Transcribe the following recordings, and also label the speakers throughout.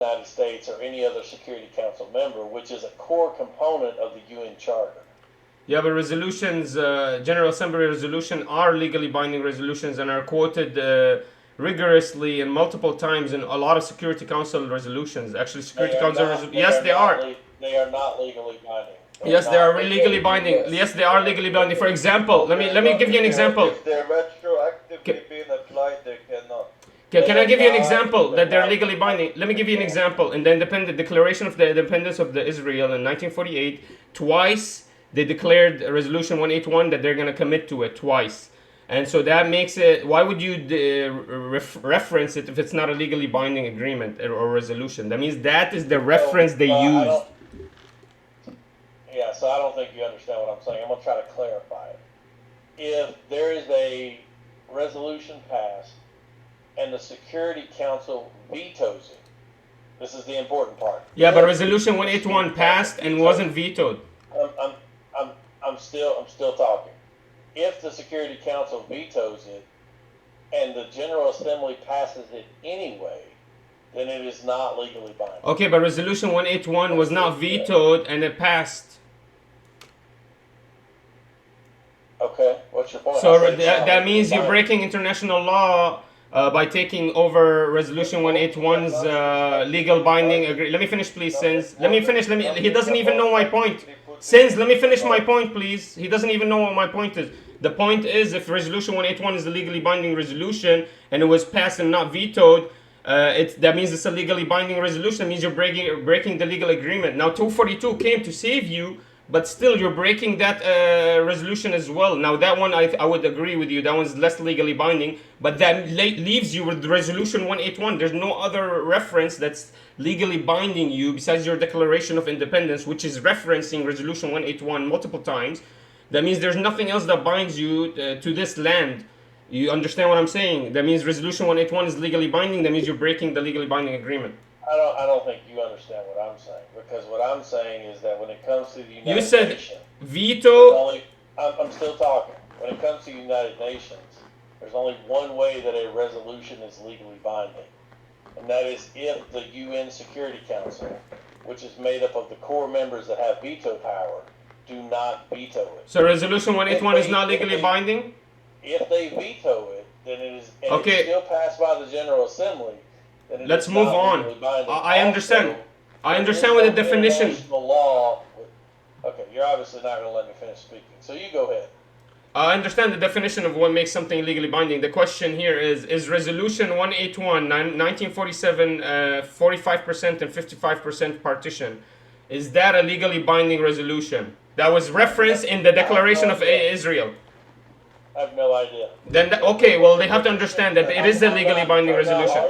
Speaker 1: United States or any other Security Council member, which is a core component of the UN Charter.
Speaker 2: Yeah, but resolutions, General Assembly resolution are legally binding resolutions and are quoted rigorously and multiple times in a lot of Security Council resolutions. Actually, Security Council resolutions, yes, they are.
Speaker 1: They are not legally binding.
Speaker 2: Yes, they are legally binding. Yes, they are legally binding. For example, let me give you an example.
Speaker 3: If they're retroactively being applied, they cannot.
Speaker 2: Can I give you an example that they're legally binding? Let me give you an example. In the Declaration of the Independence of Israel in 1948, twice they declared Resolution 181 that they're going to commit to it twice. And so that makes it, why would you reference it if it's not a legally binding agreement or resolution? That means that is the reference they used.
Speaker 1: Yeah, so I don't think you understand what I'm saying. I'm going to try to clarify it. If there is a resolution passed and the Security Council vetoes it, this is the important part.
Speaker 2: Yeah, but Resolution 181 passed and wasn't vetoed.
Speaker 1: I'm still talking. If the Security Council vetoes it and the General Assembly passes it anyway, then it is not legally binding.
Speaker 2: Okay, but Resolution 181 was not vetoed and it passed.
Speaker 1: Okay, what's your point?
Speaker 2: So that means you're breaking international law by taking over Resolution 181's legal binding agreement. Let me finish, please, Sins. Let me finish. He doesn't even know my point. Sins, let me finish my point, please. He doesn't even know what my point is. The point is, if Resolution 181 is a legally binding resolution and it was passed and not vetoed, that means it's a legally binding resolution. It means you're breaking the legal agreement. Now, 242 came to save you, but still you're breaking that resolution as well. Now, that one, I would agree with you. That one's less legally binding, but that leaves you with Resolution 181. There's no other reference that's legally binding you besides your Declaration of Independence, which is referencing Resolution 181 multiple times. That means there's nothing else that binds you to this land. You understand what I'm saying? That means Resolution 181 is legally binding. That means you're breaking the legally binding agreement.
Speaker 1: I don't think you understand what I'm saying, because what I'm saying is that when it comes to the United Nations...
Speaker 2: You said veto...
Speaker 1: I'm still talking. When it comes to the United Nations, there's only one way that a resolution is legally binding, and that is if the UN Security Council, which is made up of the core members that have veto power, do not veto it.
Speaker 2: So Resolution 181 is not legally binding?
Speaker 1: If they veto it, then it is, and it's still passed by the General Assembly.
Speaker 2: Let's move on. I understand. I understand what the definition.
Speaker 1: Law. Okay, you're obviously not going to let me finish speaking, so you go ahead.
Speaker 2: I understand the definition of what makes something legally binding. The question here is Resolution 181, 1947, 45% and 55% partition, is that a legally binding resolution? That was referenced in the Declaration of Israel.
Speaker 1: I have no idea.
Speaker 2: Then okay, well, they have to understand that it is a legally binding resolution.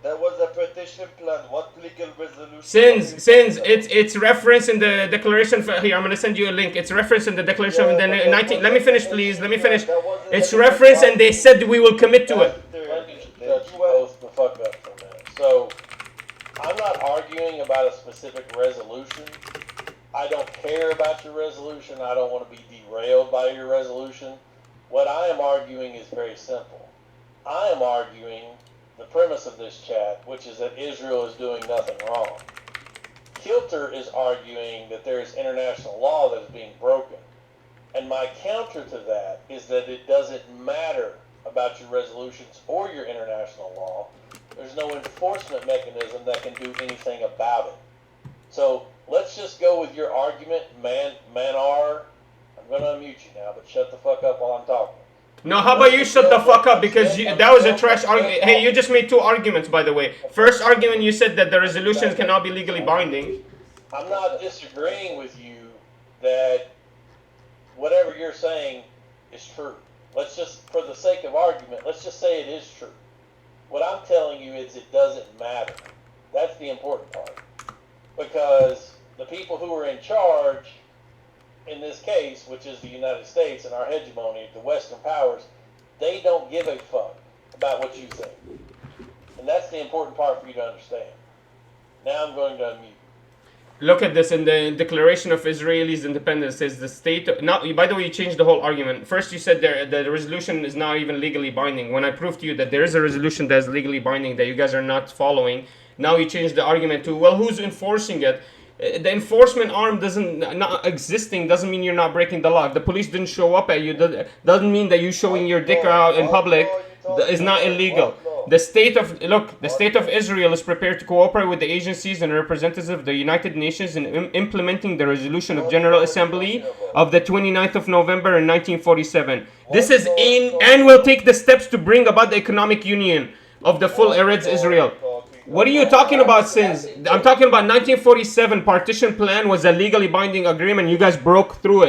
Speaker 3: That was a petition plan. What legal resolution?
Speaker 2: Since it's referenced in the Declaration. Here, I'm gonna send you a link. It's referenced in the Declaration of the 19. Let me finish, please. Let me finish. It's referenced, and they said we will commit to it.
Speaker 1: Let's both the fuck up for a minute. So, I'm not arguing about a specific resolution. I don't care about your resolution. I don't want to be derailed by your resolution. What I am arguing is very simple. I am arguing the premise of this chat, which is that Israel is doing nothing wrong. Kilter is arguing that there is international law that is being broken. And my counter to that is that it doesn't matter about your resolutions or your international law. There's no enforcement mechanism that can do anything about it. So let's just go with your argument, Manar. I'm going to unmute you now, but shut the fuck up while I'm talking.
Speaker 2: No, how about you shut the fuck up, because that was a trash argument. Hey, you just made two arguments, by the way. First argument, you said that the resolutions cannot be legally binding.
Speaker 1: I'm not disagreeing with you that whatever you're saying is true. Let's just, for the sake of argument, let's just say it is true. What I'm telling you is it doesn't matter. That's the important part. Because the people who are in charge in this case, which is the United States and our hegemony, the Western powers, they don't give a fuck about what you think. And that's the important part for you to understand. Now I'm going to unmute.
Speaker 2: Look at this in the Declaration of Israel's Independence. Says the state. Now, by the way, you changed the whole argument. First, you said the resolution is not even legally binding. When I proved to you that there is a resolution that is legally binding that you guys are not following, Now you change the argument to, well, who's enforcing it? The enforcement arm not existing doesn't mean you're not breaking the law. If the police didn't show up at you, doesn't mean that you showing your dick out in public is not illegal. The state of Israel is prepared to cooperate with the agencies and representatives of the United Nations in implementing the resolution of General Assembly of the 29th of November in 1947. This is and will take the steps to bring about the economic union of the full Eretz Israel. What are you talking about, Sins? I'm talking about 1947 partition plan was a legally binding agreement. You guys broke from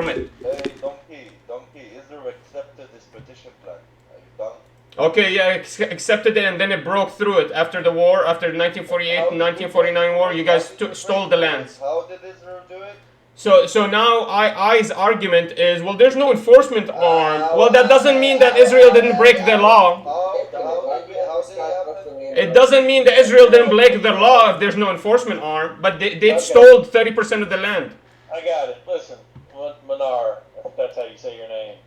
Speaker 2: it.
Speaker 3: Hey, donkey, Israel accepted this partition plan. Are you done?
Speaker 2: Okay, yeah, accepted it, and then it broke through it after the war, after the 1948 and 1949 war. You guys stole the lands.
Speaker 3: How did Israel do it?
Speaker 2: So now I's argument is, well, there's no enforcement arm. Well, that doesn't mean that Israel didn't break the law.
Speaker 3: How did it happen?
Speaker 2: It doesn't mean that Israel didn't break the law if there's no enforcement arm, but they stole 30% of the land.
Speaker 1: I got it. Listen, Manar, if that's how you say your name.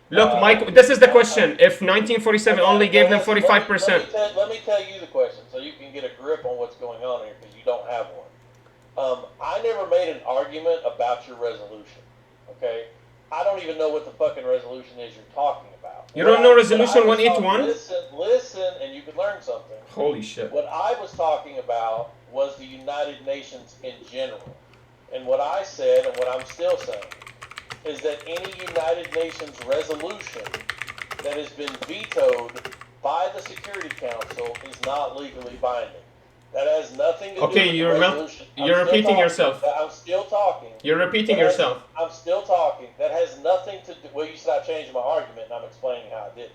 Speaker 2: Look, Mike, this is the question. If 1947 only gave them 45%.
Speaker 1: Let me tell you the question so you can get a grip on what's going on here, because you don't have one. I never made an argument about your resolution, okay? I don't even know what the fucking resolution is you're talking about.
Speaker 2: You don't know Resolution 181?
Speaker 1: Listen, and you can learn something.
Speaker 2: Holy shit.
Speaker 1: What I was talking about was the United Nations in general. And what I said, and what I'm still saying, is that any United Nations resolution that has been vetoed by the Security Council is not legally binding. That has nothing to do with the resolution.
Speaker 2: You're repeating yourself.
Speaker 1: I'm still talking.
Speaker 2: You're repeating yourself.
Speaker 1: I'm still talking. That has nothing to do... Well, you stopped changing my argument, and I'm explaining how I did it.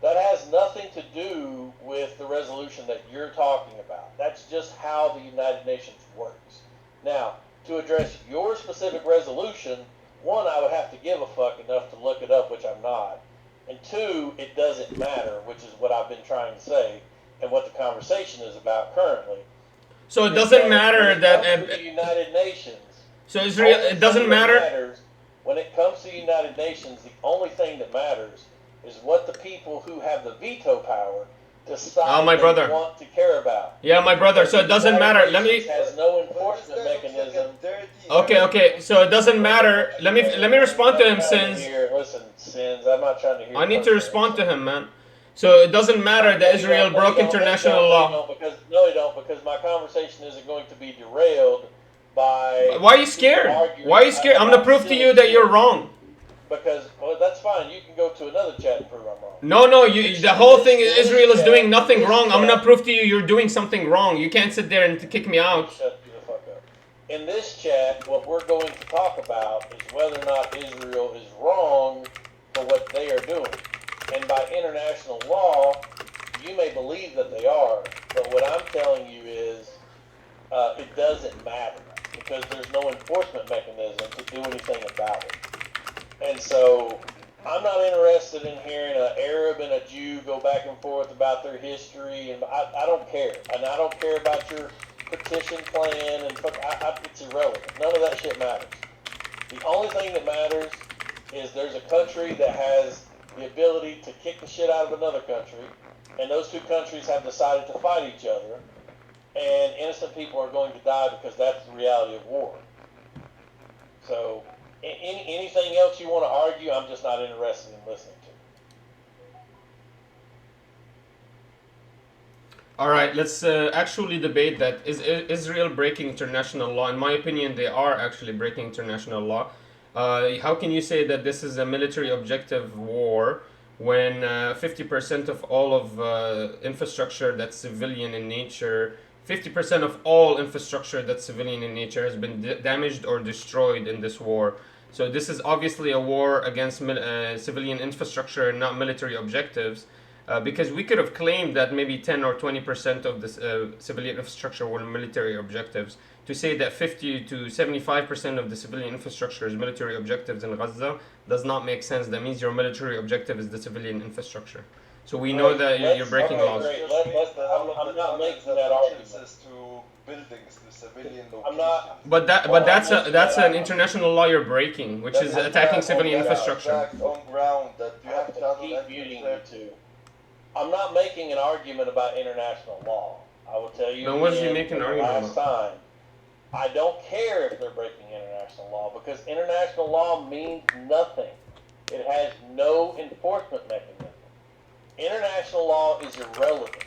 Speaker 1: That has nothing to do with the resolution that you're talking about. That's just how the United Nations works. Now, to address your specific resolution, one, I would have to give a fuck enough to look it up, which I'm not. And two, it doesn't matter, which is what I've been trying to say and what the conversation is about currently.
Speaker 2: So it doesn't matter that...
Speaker 1: the United Nations...
Speaker 2: So Israel, it doesn't matter...
Speaker 1: When it comes to the United Nations, the only thing that matters is what the people who have the veto power decide they want to care about.
Speaker 2: Yeah, my brother, so it doesn't matter. Let me...
Speaker 1: has no enforcement mechanism.
Speaker 2: Okay, so it doesn't matter. Let me respond to him, Sins.
Speaker 1: Listen, Sins, I'm not trying to hear...
Speaker 2: I need to respond to him, man. So it doesn't matter that Israel broke international law.
Speaker 1: No, you don't, because my conversation isn't going to be derailed by...
Speaker 2: Why are you scared? Why are you scared? I'm going to prove to you that you're wrong.
Speaker 1: Because, well, that's fine. You can go to another chat and prove I'm wrong.
Speaker 2: No, the whole thing is Israel is doing nothing wrong. I'm going to prove to you you're doing something wrong. You can't sit there and kick me out.
Speaker 1: Shut the fuck up. In this chat, what we're going to talk about is whether or not Israel is wrong for what they are doing. And by international law, you may believe that they are, but what I'm telling you is it doesn't matter because there's no enforcement mechanism to do anything about it. And so I'm not interested in hearing an Arab and a Jew go back and forth about their history, and I don't care. And I don't care about your petition plan, and it's irrelevant. None of that shit matters. The only thing that matters is there's a country that has the ability to kick the shit out of another country, and those two countries have decided to fight each other, and innocent people are going to die because that's the reality of war. So, anything else you want to argue, I'm just not interested in listening to.
Speaker 2: All right, let's actually debate that. Is Israel breaking international law? In my opinion, they are actually breaking international law. How can you say that this is a military objective war when 50% of all of infrastructure that's civilian in nature, 50% of all infrastructure that's civilian in nature has been damaged or destroyed in this war? So this is obviously a war against civilian infrastructure, not military objectives. Because we could have claimed that maybe 10 or 20% of the civilian infrastructure were military objectives. To say that 50 to 75% of the civilian infrastructure is military objectives in Gaza does not make sense. That means your military objective is the civilian infrastructure. So we know that you're breaking laws.
Speaker 1: I'm not making that argument.
Speaker 3: To buildings, to civilian locations.
Speaker 1: I'm not.
Speaker 2: But that's an international law you're breaking, which is attacking civilian infrastructure.
Speaker 3: On ground that you have to
Speaker 1: keep muting you two. I'm not making an argument about international law. I will tell you
Speaker 2: Then what does he
Speaker 1: again
Speaker 2: make an
Speaker 1: for the
Speaker 2: argument
Speaker 1: last
Speaker 2: about?
Speaker 1: time. I don't care if they're breaking international law because international law means nothing. It has no enforcement mechanism. International law is irrelevant.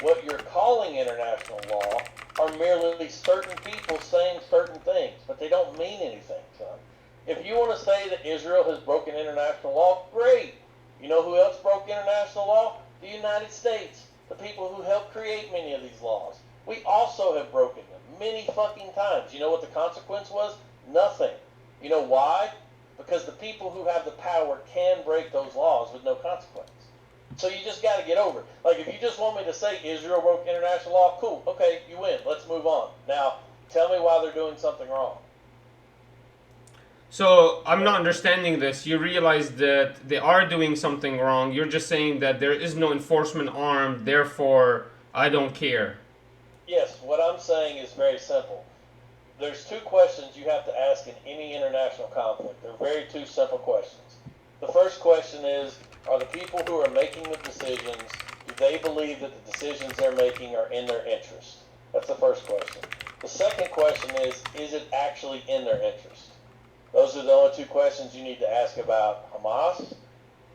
Speaker 1: What you're calling international law are merely certain people saying certain things, but they don't mean anything, son. If you want to say that Israel has broken international law, great. You know who else broke international law? The United States. The people who helped create many of these laws. We also have broken them many fucking times. You know what the consequence was? Nothing. You know why? Because the people who have the power can break those laws with no consequence. So you just got to get over it. Like, if you just want me to say Israel broke international law, cool. Okay, you win. Let's move on. Now, tell me why they're doing something wrong.
Speaker 2: So I'm not understanding this. You realize that they are doing something wrong. You're just saying that there is no enforcement arm, therefore I don't care.
Speaker 1: Yes, what I'm saying is very simple. There's two questions you have to ask in any international conflict. They're very two simple questions. The first question is, are the people who are making the decisions, do they believe that the decisions they're making are in their interest? That's the first question. The second question is it actually in their interest? Those are the only two questions you need to ask about Hamas,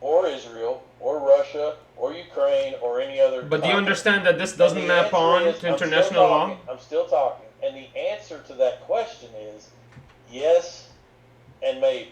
Speaker 1: or Israel, or Russia, or Ukraine, or any other.
Speaker 2: But do you understand that this doesn't map on to international law?
Speaker 1: I'm still talking. And the answer to that question is yes and maybe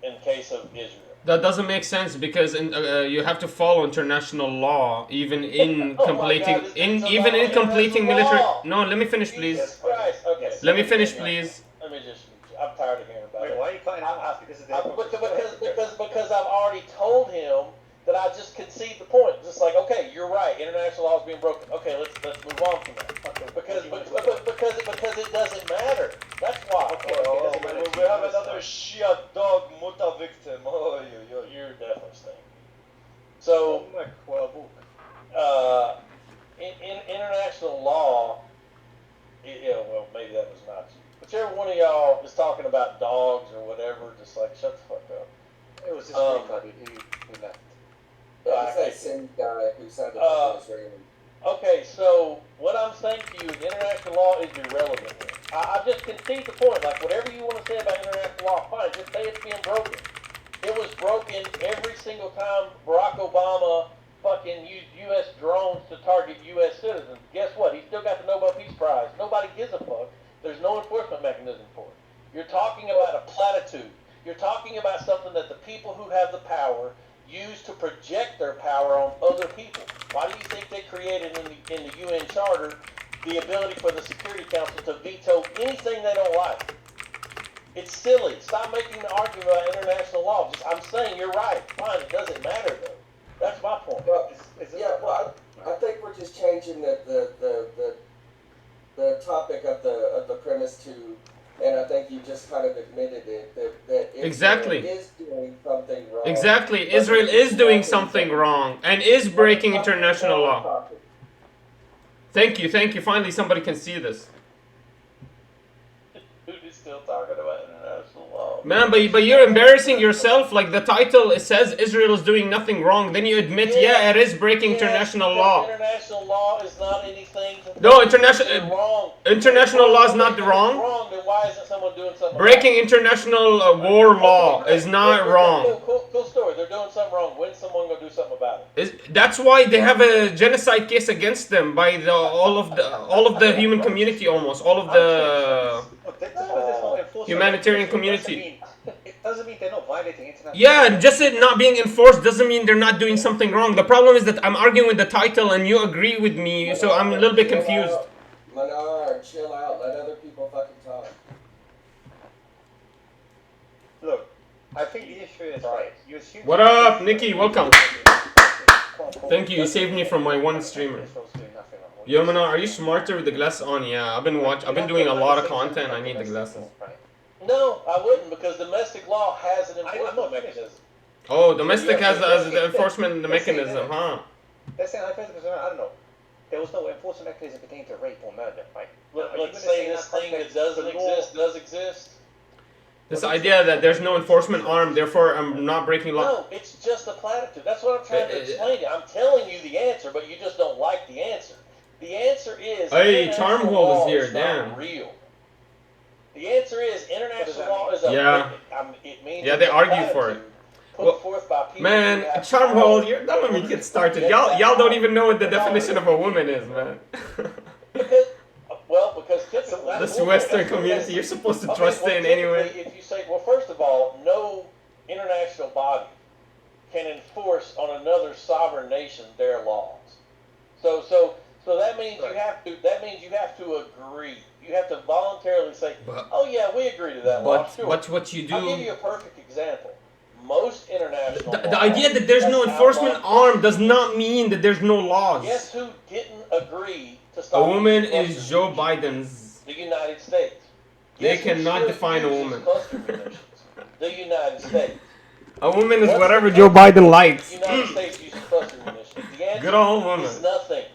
Speaker 1: in case of Israel.
Speaker 2: That doesn't make sense because you have to follow international law even in completing even in completing military. No, let me finish, please.
Speaker 1: Jesus Christ. Okay.
Speaker 2: Let me finish, please.
Speaker 1: Let me just. I'm tired of hearing about it.
Speaker 3: Why are you cutting off?
Speaker 1: Because I've already told him that I just concede the point. Just like, okay, you're right. International law is being broken. Okay, let's move on from that. Okay, because it doesn't matter. That's why.
Speaker 3: Okay, we have another Shia dog muta victim. Oh,
Speaker 1: you're definitely staying. So, in international law, well, maybe that was not you. Whichever one of y'all is talking about dogs or whatever, just like, shut the fuck up.
Speaker 3: It was just recorded. He left.
Speaker 4: It's that same guy who sounded like Israeli.
Speaker 1: Okay, so what I'm saying to you is international law is irrelevant here. I just concede the point. Like, whatever you want to say about international law, fine. Just say it's being broken. It was broken every single time Barack Obama fucking used U.S. drones to target U.S. citizens. Guess what? He still got the Nobel Peace Prize. Nobody gives a fuck. There's no enforcement mechanism for it. You're talking about a platitude. You're talking about something that the people who have the power use to project their power on other people. Why do you think they created in the UN Charter the ability for the Security Council to veto anything they don't like? It's silly. Stop making the argument about international law. I'm saying you're right. Fine, it doesn't matter though. That's my point.
Speaker 4: Well, I think we're just changing the topic of the premise to, and I think you just kind of admitted it, that
Speaker 2: Exactly.
Speaker 4: Israel is doing something wrong.
Speaker 2: Exactly. Israel is doing something wrong and is breaking international law. Thank you. Finally somebody can see this.
Speaker 1: Dude is still talking about international law.
Speaker 2: Man, but you're embarrassing yourself. Like, the title, it says Israel is doing nothing wrong. Then you admit, yeah, it is breaking international law.
Speaker 1: International law is not anything.
Speaker 2: No, international law is not wrong.
Speaker 1: Then why isn't someone doing something?
Speaker 2: Breaking international war law is not wrong.
Speaker 1: Cool story. They're doing something wrong. When's someone gonna do something about it?
Speaker 2: That's why they have a genocide case against them by all of the human community, almost all of the humanitarian community.
Speaker 3: It doesn't mean they're not violating international law.
Speaker 2: Yeah, just it not being enforced doesn't mean they're not doing something wrong. The problem is that I'm arguing with the title and you agree with me, so I'm a little bit confused.
Speaker 4: Manar, chill out. Let other people fucking talk.
Speaker 3: Look, I think the issue is right.
Speaker 2: What up, Nikki? Welcome. Thank you. You saved me from my one streamer. Yo, Manar, are you smarter with the glasses on? Yeah, I've been doing a lot of content. I need the glasses.
Speaker 1: No, I wouldn't, because domestic law has an enforcement mechanism.
Speaker 2: Oh, domestic has the enforcement mechanism, huh?
Speaker 3: They're saying, I don't know. There was no enforcement mechanism pertaining to rape or murder, right?
Speaker 1: Let's say this thing that doesn't exist does exist.
Speaker 2: This idea that there's no enforcement arm, therefore I'm not breaking law.
Speaker 1: No, it's just a platitude. That's what I'm trying to explain to you. I'm telling you the answer, but you just don't like the answer. The answer is
Speaker 2: Hey,
Speaker 1: international
Speaker 2: Charmhold
Speaker 1: law
Speaker 2: is here,
Speaker 1: is
Speaker 2: damn.
Speaker 1: not real. The answer is international law is a it means
Speaker 2: Yeah, they argue for it.
Speaker 1: Put forth by people
Speaker 2: man,
Speaker 1: who have
Speaker 2: Charmhold,
Speaker 1: power
Speaker 2: you're don't let me
Speaker 1: in
Speaker 2: get
Speaker 1: order
Speaker 2: started.
Speaker 1: to
Speaker 2: Y'all don't even know what the
Speaker 1: That's all
Speaker 2: definition of a woman is, man.
Speaker 1: Because typically
Speaker 2: This Western community, you're supposed to trust in anyway.
Speaker 1: If you say, well, first of all, no international body can enforce on another sovereign nation their laws. So that means you have to. That means you have to agree. You have to voluntarily say, "Oh yeah, we agree to that law." Sure.
Speaker 2: But what you do?
Speaker 1: I'll give you a perfect example. Most international
Speaker 2: the idea that there's no enforcement arm does not mean that there's no laws.
Speaker 1: Guess who didn't agree to stop?
Speaker 2: A woman is Joe Biden's.
Speaker 1: The United States.
Speaker 2: They cannot define a woman.
Speaker 1: The United States.
Speaker 2: A woman is whatever Joe Biden likes.
Speaker 1: The United States uses cluster munitions. The answer
Speaker 2: Good old woman.
Speaker 1: is nothing.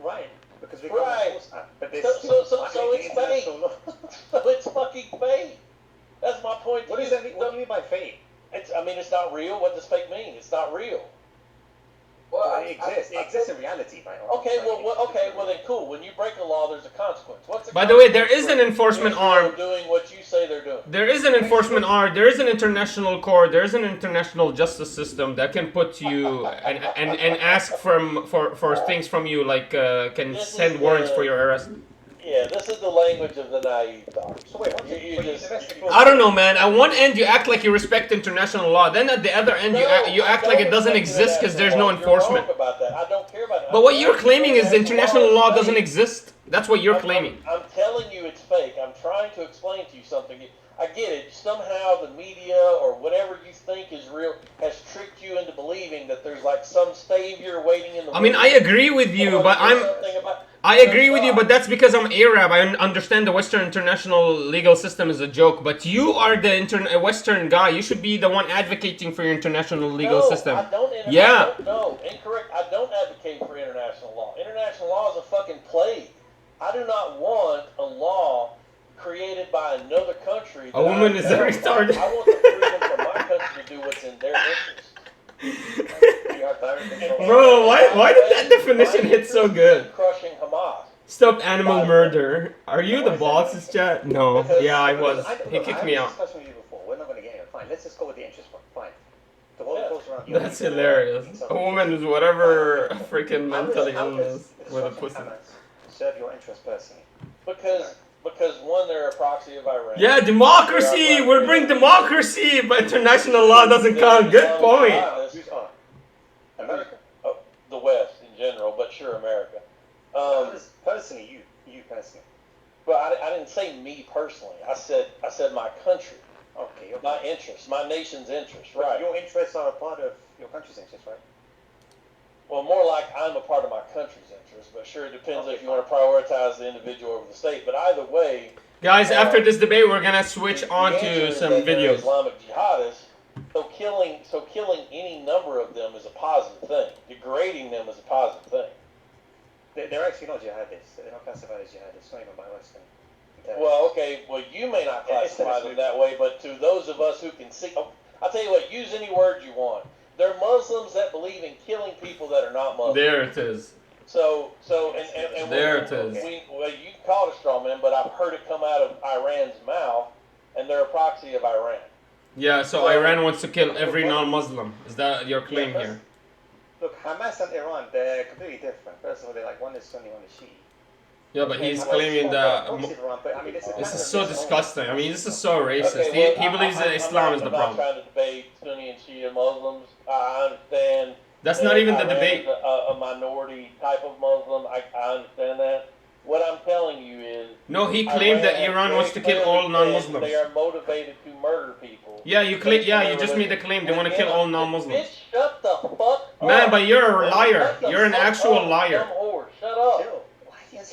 Speaker 5: Right. Because we
Speaker 1: But so it's fake. So it's fucking fake. That's my point.
Speaker 5: What does that mean? What do you mean by fake?
Speaker 1: It's not real. What does fake mean? It's not real.
Speaker 5: Well, it exists. It exists in reality, right?
Speaker 1: Okay, well then cool. When you break a law, there's a consequence. What's the
Speaker 2: By the way, there is an enforcement arm.
Speaker 1: Doing what you say they're doing.
Speaker 2: There is an enforcement arm. There is an international court. There is an international justice system that can put you and ask for things from you, like can send warrants for your arrest.
Speaker 1: Yeah, this is the language of the naive dog.
Speaker 5: So wait,
Speaker 2: I don't know, man. At one end, you act like you respect international law. Then at the other end, you act like it doesn't exist because there's no enforcement.
Speaker 1: You're wrong about that. I don't care about it.
Speaker 2: But what you're claiming is international law doesn't exist. That's what you're claiming.
Speaker 1: I'm telling you it's fake. I'm trying to explain to you something. I get it. Somehow the media or whatever you think is real has tricked you into believing that there's like some savior waiting in the
Speaker 2: I mean, I agree with you, but I agree with you, but that's because I'm Arab. I understand the Western international legal system is a joke, but you are the Western guy. You should be the one advocating for your international legal system.
Speaker 1: I don't.
Speaker 2: Yeah.
Speaker 1: No, incorrect. I don't advocate for international law. International law is a fucking plague. I do not want a law created by another country.
Speaker 2: A woman is a retard.
Speaker 1: I want the freedom for my country to do what's in their interest.
Speaker 2: Bro, why did that definition hit so good?
Speaker 1: Crushing Hamas.
Speaker 2: Stop animal murder. Are you the boss's chat? No. Yeah, I was. He kicked me out.
Speaker 5: Discussed with you before. We're not going to get here. Fine. Let's just go with the interest one. Fine. The world goes around.
Speaker 2: That's hilarious. A woman is whatever freaking mentally illness with a pussy.
Speaker 5: Serve your interest personally.
Speaker 1: Because one, they're a proxy of Iran.
Speaker 2: Yeah, democracy. We'll bring democracy, but international law doesn't count. Good point.
Speaker 5: America?
Speaker 1: Oh, the West in general, but sure, America.
Speaker 5: Personally, you personally.
Speaker 1: But I didn't say me personally. I said my country.
Speaker 5: Okay.
Speaker 1: My interests, my nation's interests,
Speaker 5: But
Speaker 1: right?
Speaker 5: your interests are a part of your country's interests, right?
Speaker 1: Well, more like I'm a part of my country's interests, but sure, it depends if you want to prioritize the individual over the state. But either way,
Speaker 2: Guys, after this debate, we're gonna switch on to some videos.
Speaker 1: Islamic jihadists. So killing any number of them is a positive thing. Degrading them is a positive thing.
Speaker 5: They're actually not jihadists. They're not classified as jihadists, not even by Western.
Speaker 1: Well, okay. Well, you may not classify them that way, but to those of us who can see, I'll tell you what. Use any word you want. They're Muslims that believe in killing people that are not Muslims.
Speaker 2: There it is.
Speaker 1: So
Speaker 2: There it is.
Speaker 1: Well, you can call it a straw man, but I've heard it come out of Iran's mouth, and they're a proxy of Iran.
Speaker 2: Yeah, so Iran wants to kill every non-Muslim. Is that your claim here?
Speaker 5: Look, Hamas and Iran, they're completely different. First of all, they're like one is Sunni, one is Shi'i.
Speaker 2: Yeah, but he's claiming that. This is so disgusting. I mean, this is so racist.
Speaker 1: Okay,
Speaker 2: He believes that Islam is the problem.
Speaker 1: I'm not trying to debate Sunni and Shia Muslims. I understand.
Speaker 2: That's not even the debate.
Speaker 1: A minority type of Muslim. I understand that. What I'm telling you is...
Speaker 2: No, he claimed that Iran wants to kill all non-Muslims.
Speaker 1: They are motivated to murder people.
Speaker 2: Yeah, you just made the claim they want to kill all non-Muslims.
Speaker 1: Bitch, shut the fuck up.
Speaker 2: Man, but you're a liar. You're an actual liar.
Speaker 1: Dumb whore. Shut up.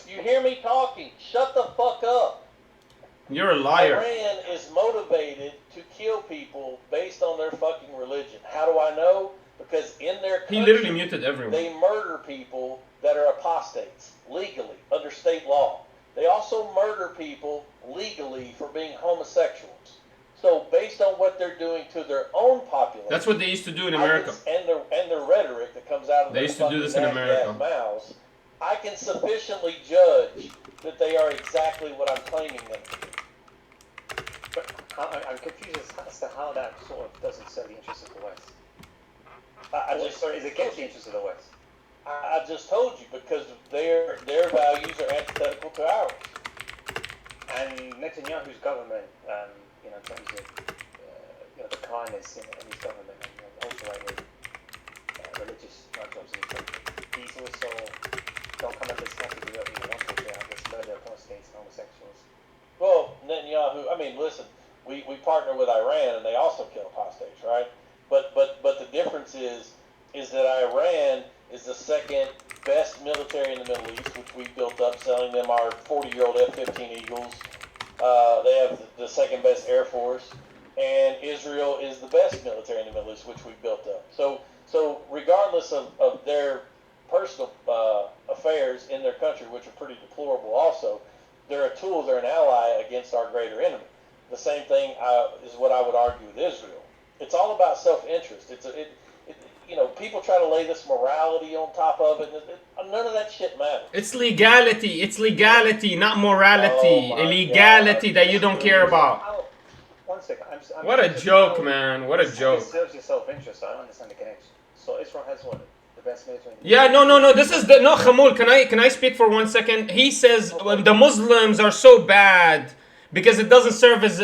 Speaker 1: You hear me talking. Shut the fuck up.
Speaker 2: You're a liar.
Speaker 1: Iran is motivated to kill people based on their fucking religion. How do I know? Because in their country,
Speaker 2: He literally muted everyone.
Speaker 1: they murder people that are apostates, legally, under state law. They also murder people legally for being homosexuals. So based on what they're doing to their own population...
Speaker 2: That's what they used to do in America.
Speaker 1: And the rhetoric that comes out of
Speaker 2: They
Speaker 1: their
Speaker 2: used to do this in America.
Speaker 1: mouths, I can sufficiently judge that they are exactly what I'm claiming them to be.
Speaker 5: But I'm confused as to how that sort of doesn't serve the interests of the West. Is against the interests of the West.
Speaker 1: I just told you, because their values are antithetical to ours.
Speaker 5: And Netanyahu's government, in terms of the kindness in his government and also with religious nightclubs in his country, he's also don't come at this category of this murder of apostates and homosexuals.
Speaker 1: Well, Netanyahu, I mean, listen, we partner with Iran and they also kill apostates, right? But the difference is that Iran is the second best military in the Middle East, which we built up, selling them our 40-year-old F-15 Eagles. They have the second best Air Force, and Israel is the best military in the Middle East, which we built up. So regardless of their personal affairs in their country, which are pretty deplorable also, they're a tool, they're an ally against our greater enemy. The same thing is what I would argue with Israel. It's all about self-interest. People try to lay this morality on top of it. None of that shit matters.
Speaker 2: It's legality. It's legality, not morality.
Speaker 1: Oh
Speaker 2: legality that you don't care about.
Speaker 5: One second.
Speaker 2: What a joke, man. What a joke.
Speaker 5: It serves your self-interest. I don't understand the connection. So Israel has what? The best military.
Speaker 2: Yeah, no. This is no, Khamul. Can I speak for 1 second? He says the Muslims are so bad because it doesn't serve his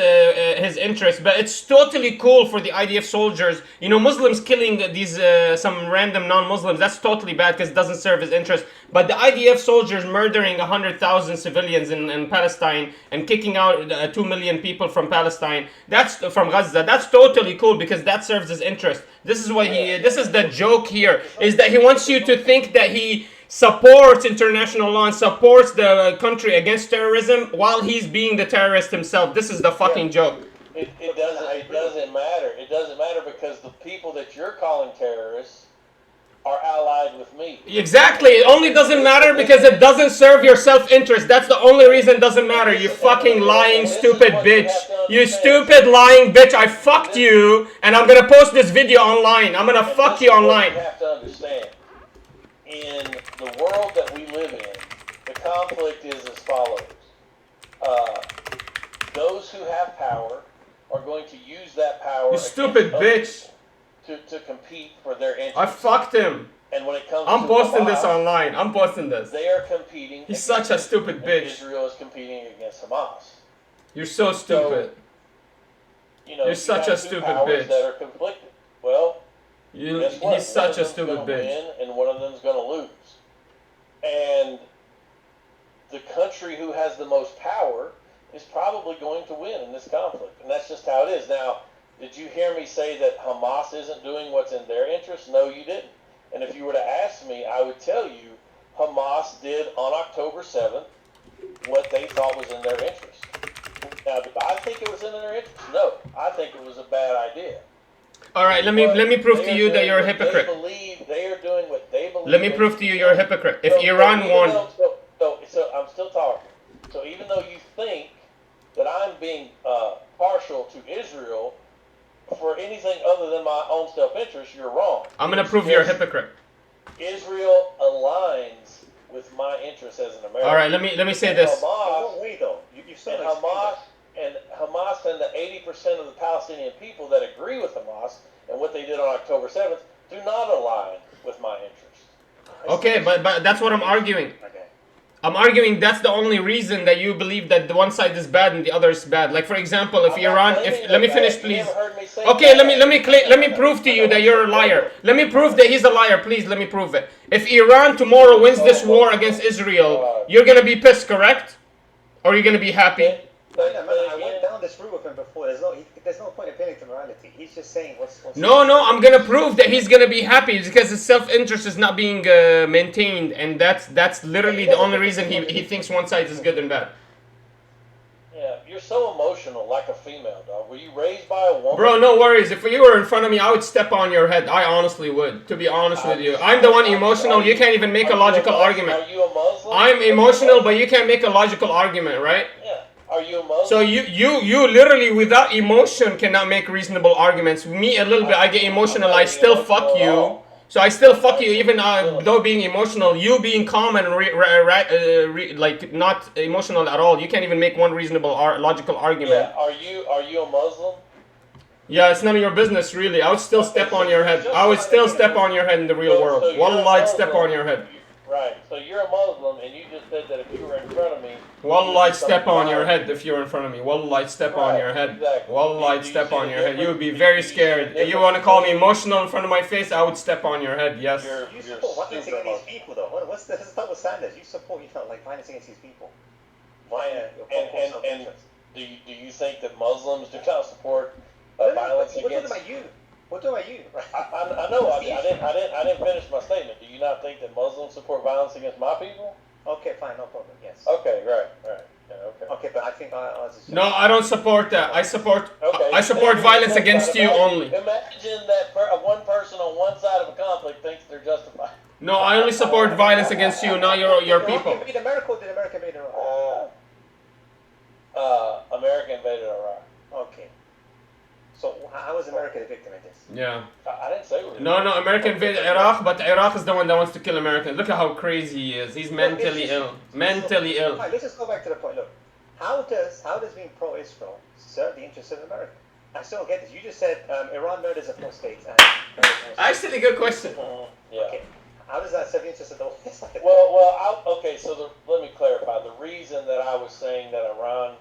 Speaker 2: interest, but it's totally cool for the IDF soldiers. Muslims killing these some random non-Muslims, that's totally bad because it doesn't serve his interest. But the IDF soldiers murdering 100,000 civilians in Palestine and kicking out 2 million people from Palestine, that's from Gaza. That's totally cool because that serves his interest. This is the joke here, is that he wants you to think that he supports international law and supports the country against terrorism while he's being the terrorist himself. This is the fucking joke.
Speaker 1: It doesn't matter. It doesn't matter because the people that you're calling terrorists are allied with me.
Speaker 2: Exactly. It only doesn't matter because it doesn't serve your self-interest. That's the only reason it doesn't matter. You fucking lying stupid bitch. You stupid lying bitch. I fucked you and I'm gonna post this video online. I'm gonna fuck you online.
Speaker 1: You have to understand. In the world that we live in, the conflict is as follows. Those who have power are going to use that power.
Speaker 2: You stupid bitch.
Speaker 1: To compete for their interests.
Speaker 2: I fucked him.
Speaker 1: And when it comes
Speaker 2: I'm
Speaker 1: to
Speaker 2: posting
Speaker 1: Hamas,
Speaker 2: this online. I'm posting this.
Speaker 1: They are competing.
Speaker 2: He's such a stupid bitch.
Speaker 1: Israel is competing against Hamas.
Speaker 2: You're so stupid. You're such a stupid bitch.
Speaker 1: That are conflicted. Well,
Speaker 2: he's such a stupid bitch.
Speaker 1: Win and one of them's going to lose. And the country who has the most power is probably going to win in this conflict. And that's just how it is. Now, did you hear me say that Hamas isn't doing what's in their interest? No, you didn't. And if you were to ask me, I would tell you Hamas did on October 7th what they thought was in their interest. Now, did I think it was in their interest? No. I think it was a bad idea.
Speaker 2: All right, let me prove to you that you're a hypocrite.
Speaker 1: They are doing what they believe.
Speaker 2: Let me prove to you you're a hypocrite. If Iran won...
Speaker 1: So I'm still talking. So even though you think that I'm being partial to Israel for anything other than my own self-interest, you're wrong.
Speaker 2: I'm going to prove you're a hypocrite.
Speaker 1: Israel aligns with my interests as an American.
Speaker 2: All right, let me say this.
Speaker 1: Hamas and the 80% of the Palestinian people that agree with Hamas and what they did on October 7th do not align with my interests.
Speaker 2: Okay, but that's what I'm arguing. I'm arguing that's the only reason that you believe that the one side is bad and the other is bad. Like for example, if Iran, let me finish, please. Okay, let me prove to you that you're a liar. Let me prove that he's a liar, please. Let me prove it. If Iran tomorrow wins this war against Israel, you're gonna be pissed, correct? Or you're gonna be happy?
Speaker 5: I went down this route with him before. There's no point appealing to morality. He's just saying what's
Speaker 2: No, I'm gonna prove that he's gonna be happy because his self-interest is not being maintained, and that's literally the only reason he thinks one side is good and bad.
Speaker 1: Yeah, you're so emotional, like a female, dog. Were you raised by a woman?
Speaker 2: Bro, no worries. If you were in front of me, I would step on your head. I honestly would, to be honest with you. I'm the one emotional. You can't even make a logical argument.
Speaker 1: Are you a Muslim?
Speaker 2: I'm emotional, but you can't make a logical argument, right?
Speaker 1: Yeah. Are you a Muslim?
Speaker 2: So you literally without emotion cannot make reasonable arguments. Me a little bit, I get emotional. I still fuck you. So I still fuck you, even though being emotional. You being calm and like not emotional at all. You can't even make one reasonable logical argument.
Speaker 1: Yeah. Are you a Muslim?
Speaker 2: Yeah, it's none of your business, really. I would still step on your head. I would still step on your head in the real world.
Speaker 1: So
Speaker 2: Wallahi, I'd step on your head.
Speaker 1: Right. So you're a Muslim, and you just said that if you were in front of me.
Speaker 2: Wallahi, I'd step on your head if you're in front of me. Wallahi, I'd step on your head.
Speaker 1: Exactly.
Speaker 2: Wallahi, I'd step on your head. You would be very scared. You want to call me emotional in front of my face? I would step on your head. Yes.
Speaker 5: You support violence against these people, though. What's the double standards? You support, like violence against these people.
Speaker 1: And do you think that Muslims do not support violence against?
Speaker 5: We're talking about you. We're talking about you. Right?
Speaker 1: I know. I didn't finish my statement. Do you not think that Muslims support violence against my people?
Speaker 5: Okay, fine, no problem. Yes.
Speaker 1: Okay, right. Yeah, okay.
Speaker 5: Okay, but I think I was.
Speaker 2: No, I don't support that. I support
Speaker 1: Okay.
Speaker 2: violence against you only.
Speaker 1: Imagine that one person on one side of a conflict thinks they're justified.
Speaker 2: No, I only support violence against you, not your people.
Speaker 5: Did America or did America invade Iraq?
Speaker 1: America invaded Iraq.
Speaker 5: Okay. So how was America the victim in this?
Speaker 2: Yeah.
Speaker 1: I didn't say we were.
Speaker 2: No, America invaded Iraq, but Iraq is the one that wants to kill Americans. Look at how crazy he is. He's mentally ill. Mentally ill.
Speaker 5: Fine, let's just go back to the point. Look, how does being pro-Israel serve the interests of America? I still don't get this. You just said Iran murders a false state.
Speaker 2: Actually, good question.
Speaker 1: Yeah.
Speaker 5: Okay. How does that serve the interests of the West?
Speaker 1: Okay. So let me clarify. The reason that I was saying that Iran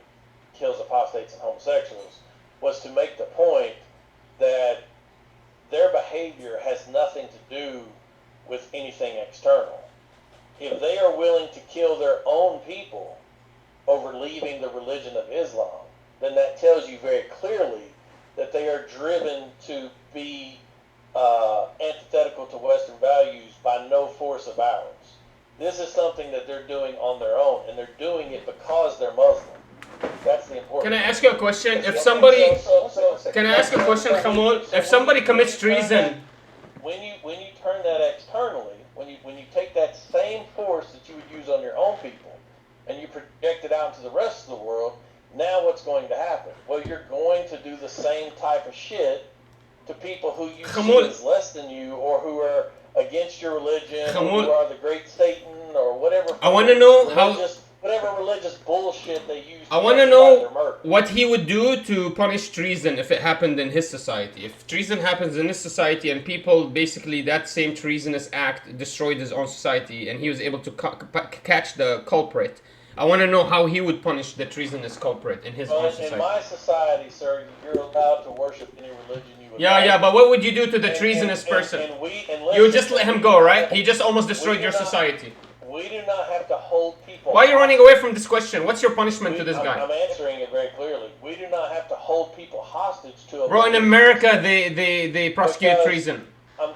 Speaker 1: kills apostates and homosexuals was to make the point that their behavior has nothing to do with anything external. If they are willing to kill their own people over leaving the religion of Islam, then that tells you very clearly that they are driven to be antithetical to Western values by no force of ours. This is something that they're doing on their own, and they're doing it because they're Muslim. That's the important.
Speaker 2: Can I ask you a question? If somebody, can I ask a question, Khamul? If somebody commits treason,
Speaker 1: when you turn that externally, when you take that same force that you would use on your own people, and you project it out to the rest of the world, now what's going to happen? Well, you're going to do the same type of shit to people who you see as less than you, or who are against your religion, or who are the great Satan, or whatever.
Speaker 2: I want to know how.
Speaker 1: Whatever religious bullshit they use.
Speaker 2: I want to know what he would do to punish treason if it happened in his society. If treason happens in his society and people basically that same treasonous act destroyed his own society and he was able to catch the culprit. I want to know how he would punish the treasonous culprit in his own society.
Speaker 1: In my society, sir, you're allowed to worship any religion you would like.
Speaker 2: Yeah, but what would you do to the treasonous person? You would just let him go, right? He just almost destroyed your society.
Speaker 1: We do not have to hold people.
Speaker 2: Why are you running away from this question? What's your punishment to this guy?
Speaker 1: I'm answering it very clearly. We do not have to hold people hostage to a.
Speaker 2: Bro, in America, they prosecute treason.
Speaker 1: Do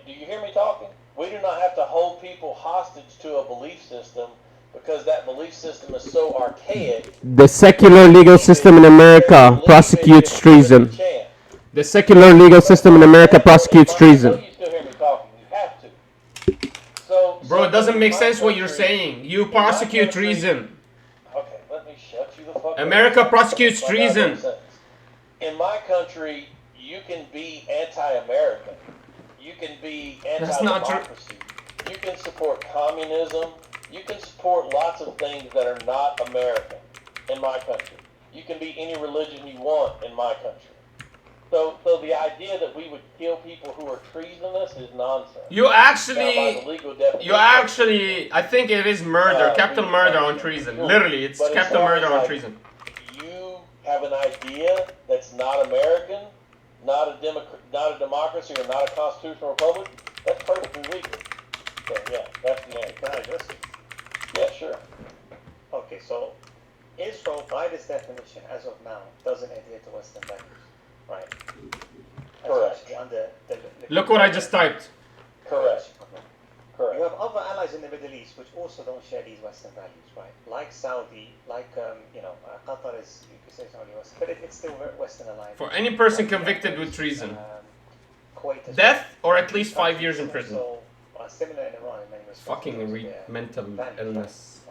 Speaker 1: you hear me talking? We do not have to hold people hostage to a belief system because that belief system is so archaic.
Speaker 2: The secular legal system in America prosecutes treason. The secular legal system in America prosecutes treason.
Speaker 1: You still hear me talking. You have to.
Speaker 2: Bro, it doesn't make sense what you're saying. You prosecute treason.
Speaker 1: Okay, let me shut you the fuck up.
Speaker 2: America prosecutes treason.
Speaker 1: In my country, you can be anti-American. You can be anti-democracy. You can support communism. You can support lots of things that are not American in my country. You can be any religion you want in my country. So the idea that we would kill people who are treasonous is nonsense.
Speaker 2: I think it is murder, capital murder on treason. Literally, it's capital murder on treason.
Speaker 1: You have an idea that's not American, not a democracy, or not a constitutional republic. That's perfectly legal. So yeah, that's the answer.
Speaker 5: Can I address it?
Speaker 1: Yeah, sure.
Speaker 5: Okay, so Israel, by this definition, as of now, doesn't adhere to Western values. Right.
Speaker 1: Correct.
Speaker 2: Look what I just typed.
Speaker 1: Correct.
Speaker 5: You have other allies in the Middle East which also don't share these Western values, right? Like Saudi, like Qatar is, you could say Saudi Western, but it's still very Western aligned.
Speaker 2: For any person convicted with treason,
Speaker 5: Kuwait
Speaker 2: death or at least 5 years in prison.
Speaker 5: So, similar in Iran in many respects.
Speaker 2: Fucking mental illness.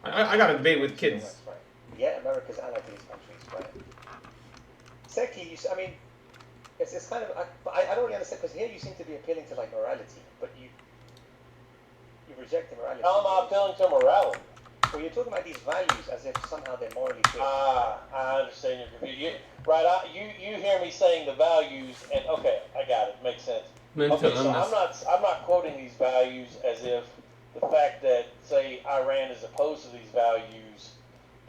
Speaker 2: I got a debate with kids.
Speaker 5: Yeah, America's allied to these countries, right? Secondly, it's kind of I don't really understand because here you seem to be appealing to like morality, but you reject the morality.
Speaker 1: How am I appealing to morality?
Speaker 5: Well, you're talking about these values as if somehow they're morally good.
Speaker 1: I understand your confusion. You hear me saying the values, and okay, I got it. Makes sense.
Speaker 2: Mental
Speaker 1: Okay, so
Speaker 2: illness.
Speaker 1: I'm not quoting these values as if the fact that, say, Iran is opposed to these values,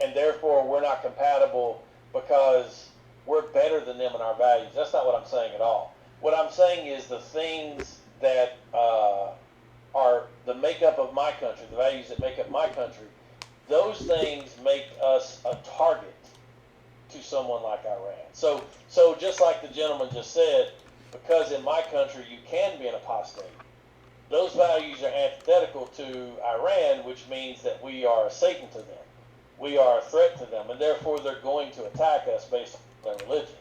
Speaker 1: and therefore we're not compatible because we're better than them in our values. That's not what I'm saying at all. What I'm saying is the things that are the makeup of my country, the values that make up my country, those things make us a target to someone like Iran. So just like the gentleman just said, because in my country you can be an apostate, those values are antithetical to Iran, which means that we are a Satan to them. We are a threat to them, and therefore they're going to attack us based on their religion.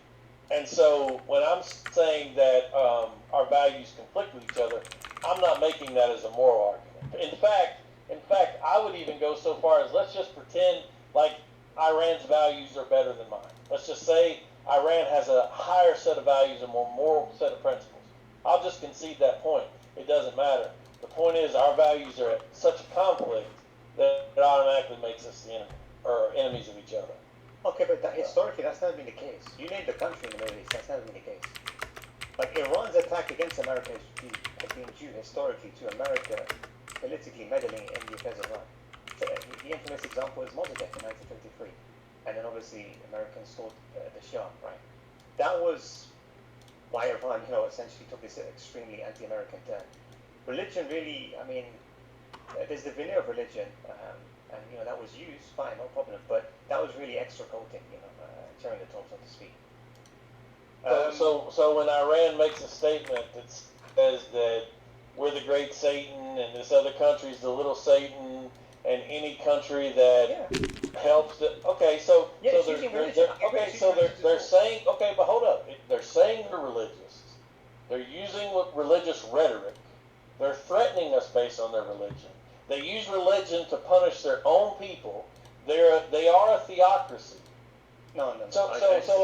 Speaker 1: And so when I'm saying that our values conflict with each other, I'm not making that as a moral argument. In fact, I would even go so far as let's just pretend like Iran's values are better than mine. Let's just say Iran has a higher set of values, a more moral set of principles. I'll just concede that point. It doesn't matter. The point is our values are at such a conflict that it automatically makes us the enemy or enemies of each other.
Speaker 5: Okay, but historically that's never been the case. You named the country in the Middle East, that's never been the case. Like Iran's attack against America has been due historically to America politically meddling in the affairs of Iran. So, the infamous example is Mossadegh in 1953, and then obviously Americans installed the Shah, right? That was why Iran, essentially took this extremely anti-American turn. Religion really, I mean, there's the veneer of religion, and that was used, fine, no problem. But that was really extra coating, cherry the top, so to speak.
Speaker 1: So when Iran makes a statement that says that we're the great Satan and this other country is the little Satan, and any country that helps the they're saying but hold up, they're saying they're religious, they're using religious rhetoric, they're threatening us based on their religion. They use religion to punish their own people. They are a theocracy.
Speaker 5: No.
Speaker 1: So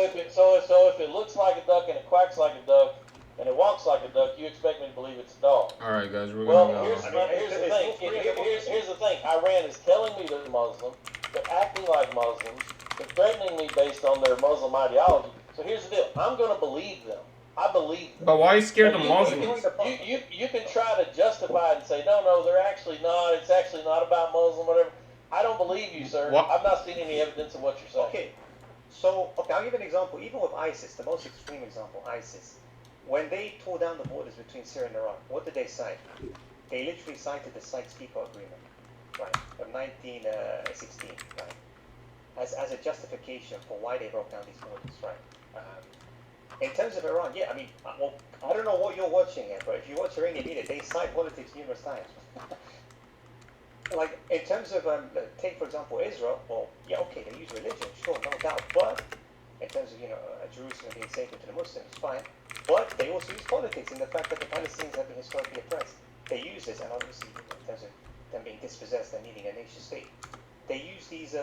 Speaker 1: if it looks like a duck and it quacks like a duck and it walks like a duck, you expect me to believe it's a dog.
Speaker 2: All right, guys, we're
Speaker 1: Well,
Speaker 2: gonna.
Speaker 1: here's the thing. Here's the thing. Iran is telling me they're Muslim. They're acting like Muslims. They're threatening me based on their Muslim ideology. So here's the deal. I'm going to believe them. I believe them.
Speaker 2: But why are you scared of
Speaker 1: And
Speaker 2: Muslims?
Speaker 1: You can try to justify it and say, no, they're actually not. It's actually not about Muslim, whatever. I don't believe you, sir.
Speaker 2: What?
Speaker 1: I've not seen any evidence of what you're saying.
Speaker 5: Okay, I'll give an example. Even with ISIS, the most extreme example, ISIS, when they tore down the borders between Syria and Iraq, what did they cite? They literally cited the Sykes-Picot Agreement, right, of 1916, right, as a justification for why they broke down these borders, right. In terms of Iran, I mean, I don't know what you're watching here, but if you watch Iranian media, they cite politics numerous times. Like, in terms of, take for example Israel, they use religion, sure, no doubt, but in terms of, Jerusalem being sacred to the Muslims, fine, but they also use politics in the fact that the Palestinians have been historically oppressed. They use this, and obviously, in terms of them being dispossessed and needing a nation state, they use these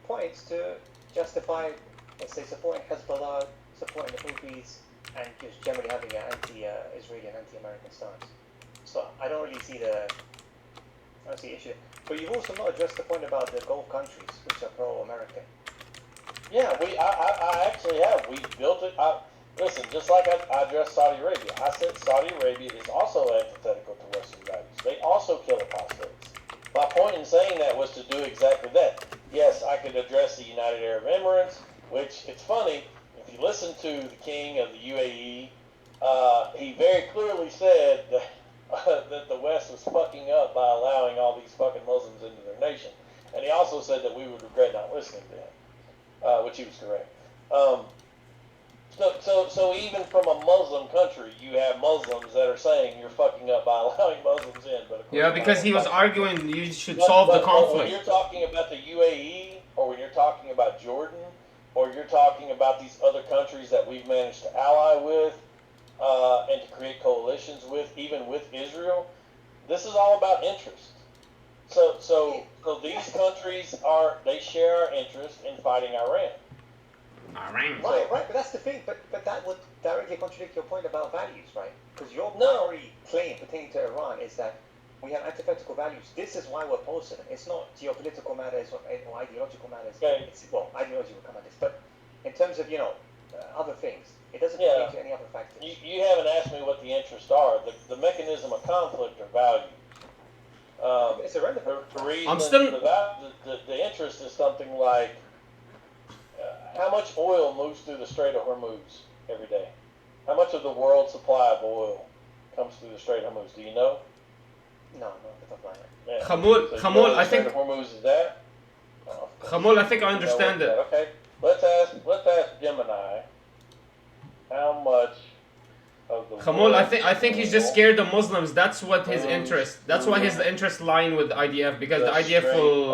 Speaker 5: points to justify, let's say, supporting Hezbollah, supporting the Houthis, and just generally having an anti-Israeli and anti-American stance. So I don't really see the issue. But you've also not addressed the point about the Gulf countries, which are pro-American.
Speaker 1: Yeah, I actually have. We built it. Listen, just like I addressed Saudi Arabia, I said Saudi Arabia is also antithetical to Western values. They also kill apostates. My point in saying that was to do exactly that. Yes, I could address the United Arab Emirates, which, it's funny, if you listen to the king of the UAE, he very clearly said that the West was fucking up by allowing all these fucking Muslims into their nation. And he also said that we would regret not listening to him, which he was correct. So even from a Muslim country, you have Muslims that are saying you're fucking up by allowing Muslims in. But
Speaker 2: because he was arguing you should solve the conflict.
Speaker 1: When you're talking about the UAE, or when you're talking about Jordan, or you're talking about these other countries that we've managed to ally with, and to create coalitions with, even with Israel, this is all about interest. So these countries they share our interest in fighting Iran.
Speaker 5: Right, but that's the thing. But that would directly contradict your point about values, right? Because your
Speaker 1: No.
Speaker 5: primary claim pertaining to Iran is that we have antithetical values. This is why we're opposed to them. It's not geopolitical matters or ideological matters.
Speaker 1: Okay.
Speaker 5: Well, ideology will come at this, but in terms of other things, it doesn't
Speaker 1: Yeah.
Speaker 5: pertain to any other factors.
Speaker 1: You haven't asked me what the interests are. The mechanism of conflict are values.
Speaker 5: It's irrelevant.
Speaker 1: The reason
Speaker 2: I'm still-
Speaker 1: the interest is something like how much oil moves through the Strait of Hormuz every day? How much of the world's supply of oil comes through the Strait of Hormuz? Do you know?
Speaker 5: No, not the top line.
Speaker 1: Yeah.
Speaker 2: Khamul,
Speaker 1: So you
Speaker 2: Khamul,
Speaker 1: know what
Speaker 2: I
Speaker 1: the Strait
Speaker 2: think-
Speaker 1: of Hormuz is that? Oh,
Speaker 2: Khamul, I think I
Speaker 1: you know
Speaker 2: understand
Speaker 1: what
Speaker 2: it.
Speaker 1: that- Okay, let's ask Gemini how much of the
Speaker 2: Khamul, I
Speaker 1: world's
Speaker 2: think he's just
Speaker 1: oil
Speaker 2: scared of Muslims. That's what his interest. That's why his interest lying with IDF because the IDF will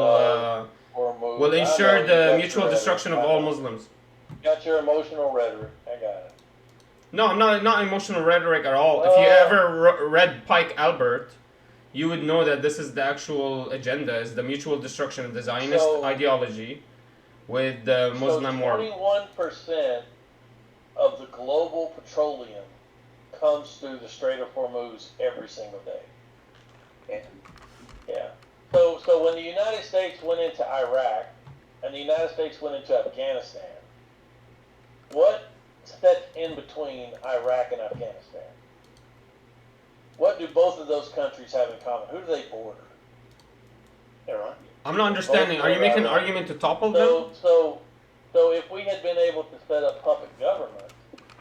Speaker 1: Hormuz. I
Speaker 2: ensure
Speaker 1: know,
Speaker 2: the
Speaker 1: you got
Speaker 2: mutual
Speaker 1: your
Speaker 2: destruction of
Speaker 1: rhetoric.
Speaker 2: all
Speaker 1: I know.
Speaker 2: Muslims.
Speaker 1: You got your emotional rhetoric. I got it.
Speaker 2: No, I'm not emotional rhetoric at all. If you ever read Pike Albert, you would know that this is the actual agenda: is the mutual destruction of the Zionist
Speaker 1: So-
Speaker 2: ideology with the Muslim
Speaker 1: so
Speaker 2: world.
Speaker 1: 21% of the global petroleum comes through the Strait of Hormuz every single day.
Speaker 5: Yeah.
Speaker 1: Yeah. So when the United States went into Iraq and the United States went into Afghanistan, what sits in between Iraq and Afghanistan? What do both of those countries have in common? Who do they border?
Speaker 5: Iran.
Speaker 2: I'm not understanding. Are you making an argument to topple them?
Speaker 1: So if we had been able to set up puppet government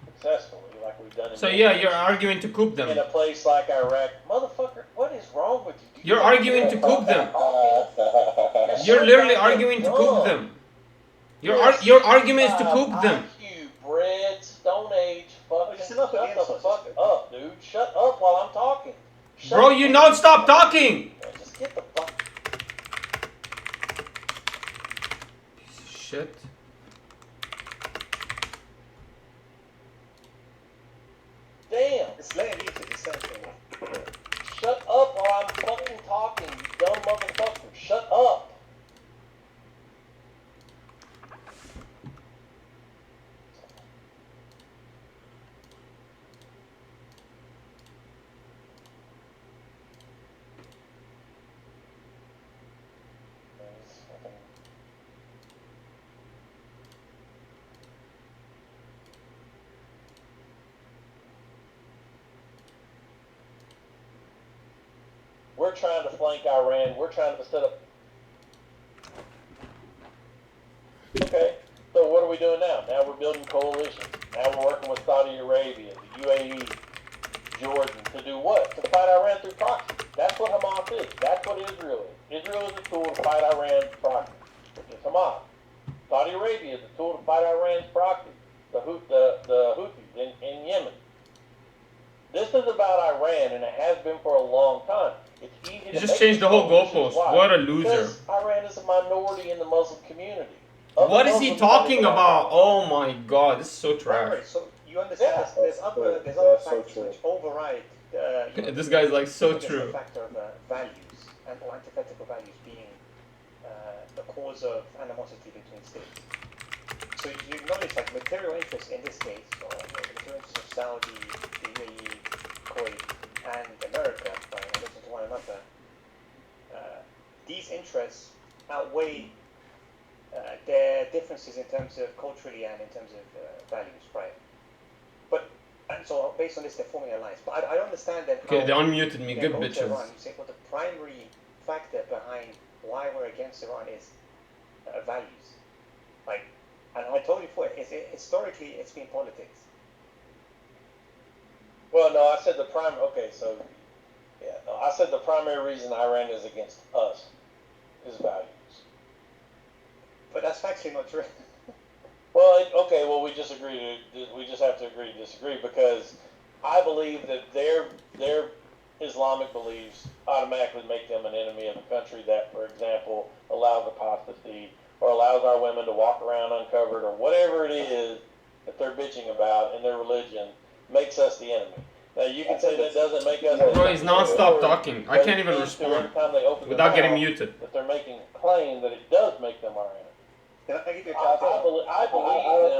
Speaker 1: successfully, like we've done in
Speaker 2: So yeah, you're arguing to coup them.
Speaker 1: in a place like Iraq, motherfucker, what is wrong with you?
Speaker 2: You're arguing to coup them.
Speaker 1: You're
Speaker 2: You're
Speaker 1: so
Speaker 2: literally
Speaker 1: goddamn
Speaker 2: arguing to
Speaker 1: dumb.
Speaker 2: coup them.
Speaker 1: You're
Speaker 2: Your argument is to coup them.
Speaker 1: IQ, bred, Stone Age, fucking
Speaker 5: Just enough of the
Speaker 1: shut the
Speaker 5: insults,
Speaker 1: fuck
Speaker 5: just-
Speaker 1: up, dude. Shut up while I'm talking. Shut
Speaker 2: Bro,
Speaker 1: the
Speaker 2: you
Speaker 1: fuck
Speaker 2: don't stop talking!
Speaker 1: up. Just get the fuck.
Speaker 2: Shit.
Speaker 1: Damn.
Speaker 5: It's laying muted, essentially.
Speaker 1: Shut up while I'm fucking talking, you dumb motherfucker. Shut up. We're trying to flank Iran. We're trying to set up. Okay, so what are we doing now? Now we're building coalitions. Now we're working with Saudi Arabia, the UAE, Jordan to do what? To fight Iran through proxy. That's what Hamas is. That's what Israel is. Israel is a tool to fight Iran's proxy. It's Hamas. Saudi Arabia is a tool to fight Iran's proxy. The Houthis in Yemen. This is about Iran, and it has been for a long time. It's easy
Speaker 2: You
Speaker 1: to
Speaker 2: just
Speaker 1: make
Speaker 2: changed the whole
Speaker 1: decisions.
Speaker 2: goalpost.
Speaker 1: Why?
Speaker 2: What a loser.
Speaker 1: Because Iran is a minority in the Muslim community.
Speaker 2: What is he
Speaker 1: Muslims
Speaker 2: talking
Speaker 1: don't
Speaker 2: about? Oh my god, this is so
Speaker 5: Right,
Speaker 2: trash.
Speaker 5: right. So you understand
Speaker 1: Yeah.
Speaker 5: there's other
Speaker 4: That's so
Speaker 5: factors
Speaker 4: true.
Speaker 5: which override.
Speaker 2: This guy's like so
Speaker 5: the
Speaker 2: true.
Speaker 5: factor of values and or antithetical values being the cause of animosity between states. So you acknowledge like material interests in this case, or material interests of Saudi, the UAE, Kuwait, and America, by relation to one another. These interests outweigh their differences in terms of culturally and in terms of values, right? But and so based on this, they're forming an alliance. But I don't understand that.
Speaker 2: Okay,
Speaker 5: how
Speaker 2: they unmuted me.
Speaker 5: you
Speaker 2: Good
Speaker 5: go to Iran,
Speaker 2: bitches.
Speaker 5: you say, well, the primary factor behind why we're against Iran is values. Like, and I told you before, historically it's been politics.
Speaker 1: Well, no, I said the primary. Okay, so yeah, no, I said the primary reason Iran is against us is values.
Speaker 5: But that's factually not true.
Speaker 1: Well, okay, well we just agree to we just have to agree to disagree because I believe that their Islamic beliefs automatically make them an enemy of the country that, for example, allows apostasy or allows our women to walk around uncovered or whatever it is that they're bitching about in their religion makes us the enemy. Now you can say that doesn't make us.
Speaker 2: Bro, he's non-stop talking. I can't even
Speaker 1: But it seems to
Speaker 2: respond
Speaker 1: every time they open their
Speaker 2: without getting
Speaker 1: mouth
Speaker 2: muted.
Speaker 1: that they're making a claim that it does make them our enemy.
Speaker 5: Can I give you a
Speaker 1: I
Speaker 5: counter?
Speaker 1: believe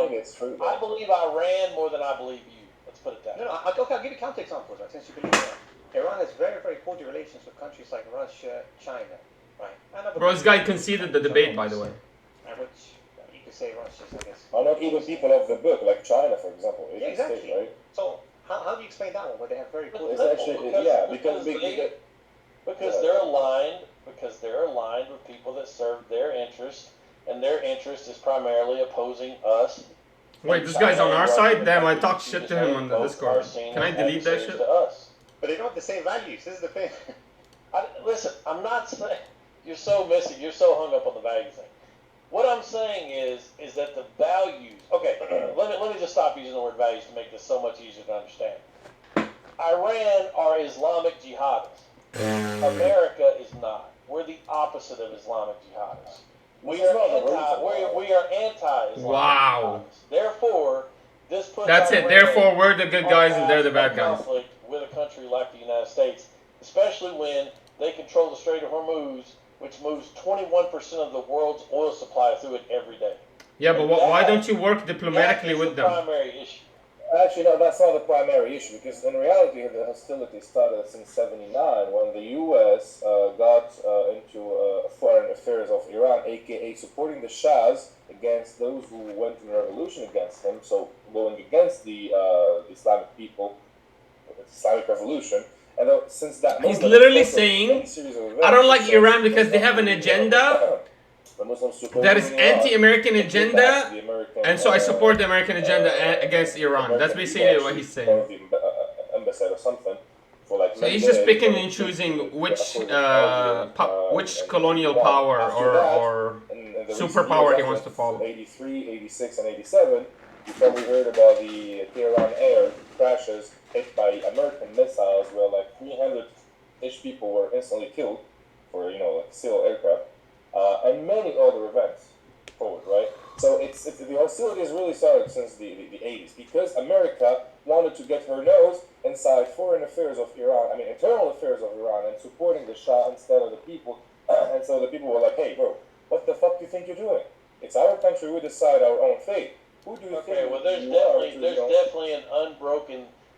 Speaker 6: think it's true.
Speaker 1: I believe Iran more than I believe you. Let's put it that way.
Speaker 5: No, I'll give you counter examples, right? Since you believe that. Iran has very, very cordial relations with countries like Russia, China, right? And other
Speaker 2: Bro, this guy conceded the debate, by the way.
Speaker 5: which you could say Russia's, I guess.
Speaker 6: Are not even people of the book, like China, for example.
Speaker 5: Yeah, exactly.
Speaker 6: Right?
Speaker 5: So how do you explain that one, where they have very cordial
Speaker 6: It's actually,
Speaker 1: because they're aligned with people that serve their interest, and their interest is primarily opposing us.
Speaker 2: Wait, this guy's on our side? Damn, I talked shit to him on the Discord. Can I delete that shit?
Speaker 5: But they don't have the same values. This is the thing.
Speaker 1: Listen, I'm not saying you're so missing. You're so hung up on the value thing. What I'm saying is that the values. Okay, let me just stop using the word values to make this so much easier to understand. Iran are Islamic jihadists. America is not. We're the opposite of Islamic jihadists. We are anti-Islamic.
Speaker 2: Wow.
Speaker 1: jihadists. Therefore, this puts
Speaker 2: That's it.
Speaker 1: Iran
Speaker 2: Therefore, we're the good guys and they're the
Speaker 1: on
Speaker 2: bad guys.
Speaker 1: conflict with a country like the United States, especially when they control the Strait of Hormuz, which moves 21% of the world's oil supply through it every day.
Speaker 2: Yeah, but why don't you work diplomatically with them?
Speaker 1: That's the primary issue.
Speaker 6: Actually, no, that's not the primary issue, because in reality, the hostility started since '79 when the U.S. Got into foreign affairs of Iran, aka supporting the Shahs against those who went in revolution against him, so going against the Islamic people, the Islamic revolution. And since that moment,
Speaker 2: He's literally saying, I don't like Iran because they have an agenda that is anti-American agenda, and so I support the American agenda against Iran. That's basically what he's saying.
Speaker 6: Embassy or something. For like
Speaker 2: So he's just picking and choosing which colonial power or superpower he wants to follow.
Speaker 6: 83, 86, and 87, you probably heard about the Tehran air crashes hit by American missiles where like 300-ish people were instantly killed for, like civil aircraft. And many other events forward, right? So it's the hostilities really started since the 80s because America wanted to get her nose inside foreign affairs of Iran, internal affairs of Iran, and supporting the Shah instead of the people. And so the people were like, hey, bro, what the fuck do you think you're doing? It's our country, we decide our own fate. Who do you think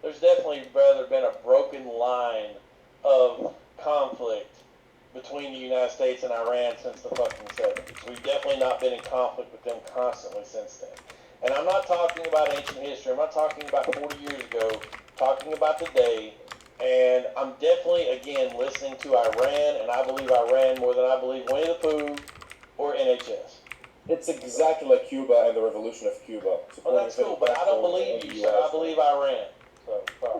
Speaker 1: there's definitely rather been a broken line of conflict between the United States and Iran since the fucking 70s. We've definitely not been in conflict with them constantly since then. And I'm not talking about ancient history. I'm not talking about 40 years ago. I'm talking about today. And I'm definitely, again, listening to Iran, and I believe Iran more than I believe Winnie the Pooh or NHS.
Speaker 6: It's exactly like Cuba and the revolution of Cuba.
Speaker 1: Well, that's cool, but I don't believe you, so I believe Iran. So, sorry.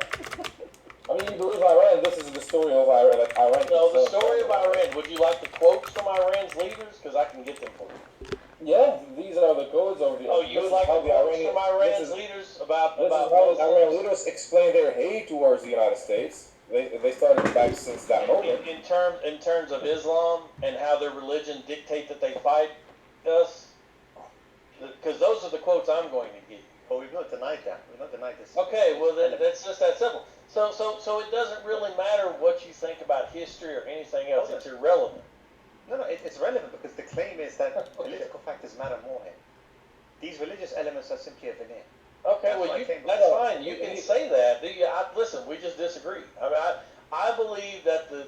Speaker 6: You believe Iran, this is the story of Iran.
Speaker 1: No, the story of Iran. Would you like the quotes from Iran's leaders? Because I can get them for you.
Speaker 6: Yeah, these are the codes of the...
Speaker 1: Oh, you would like the quotes from Iran's leaders about...
Speaker 6: This is how the Iran leaders explain their hate towards the United States. They started back since that moment.
Speaker 1: In terms of Islam and how their religion dictate that they fight us, because those are the quotes I'm going to give.
Speaker 5: But we've not denied that. We've not denied this.
Speaker 1: Okay, well then that's just that simple. So it doesn't really matter what you think about history or anything else. It's irrelevant.
Speaker 5: No, it's relevant because the claim is that political factors matter more here. These religious elements are simply a veneer.
Speaker 1: Okay, that's fine. You can say that. Listen, we just disagree. I believe that the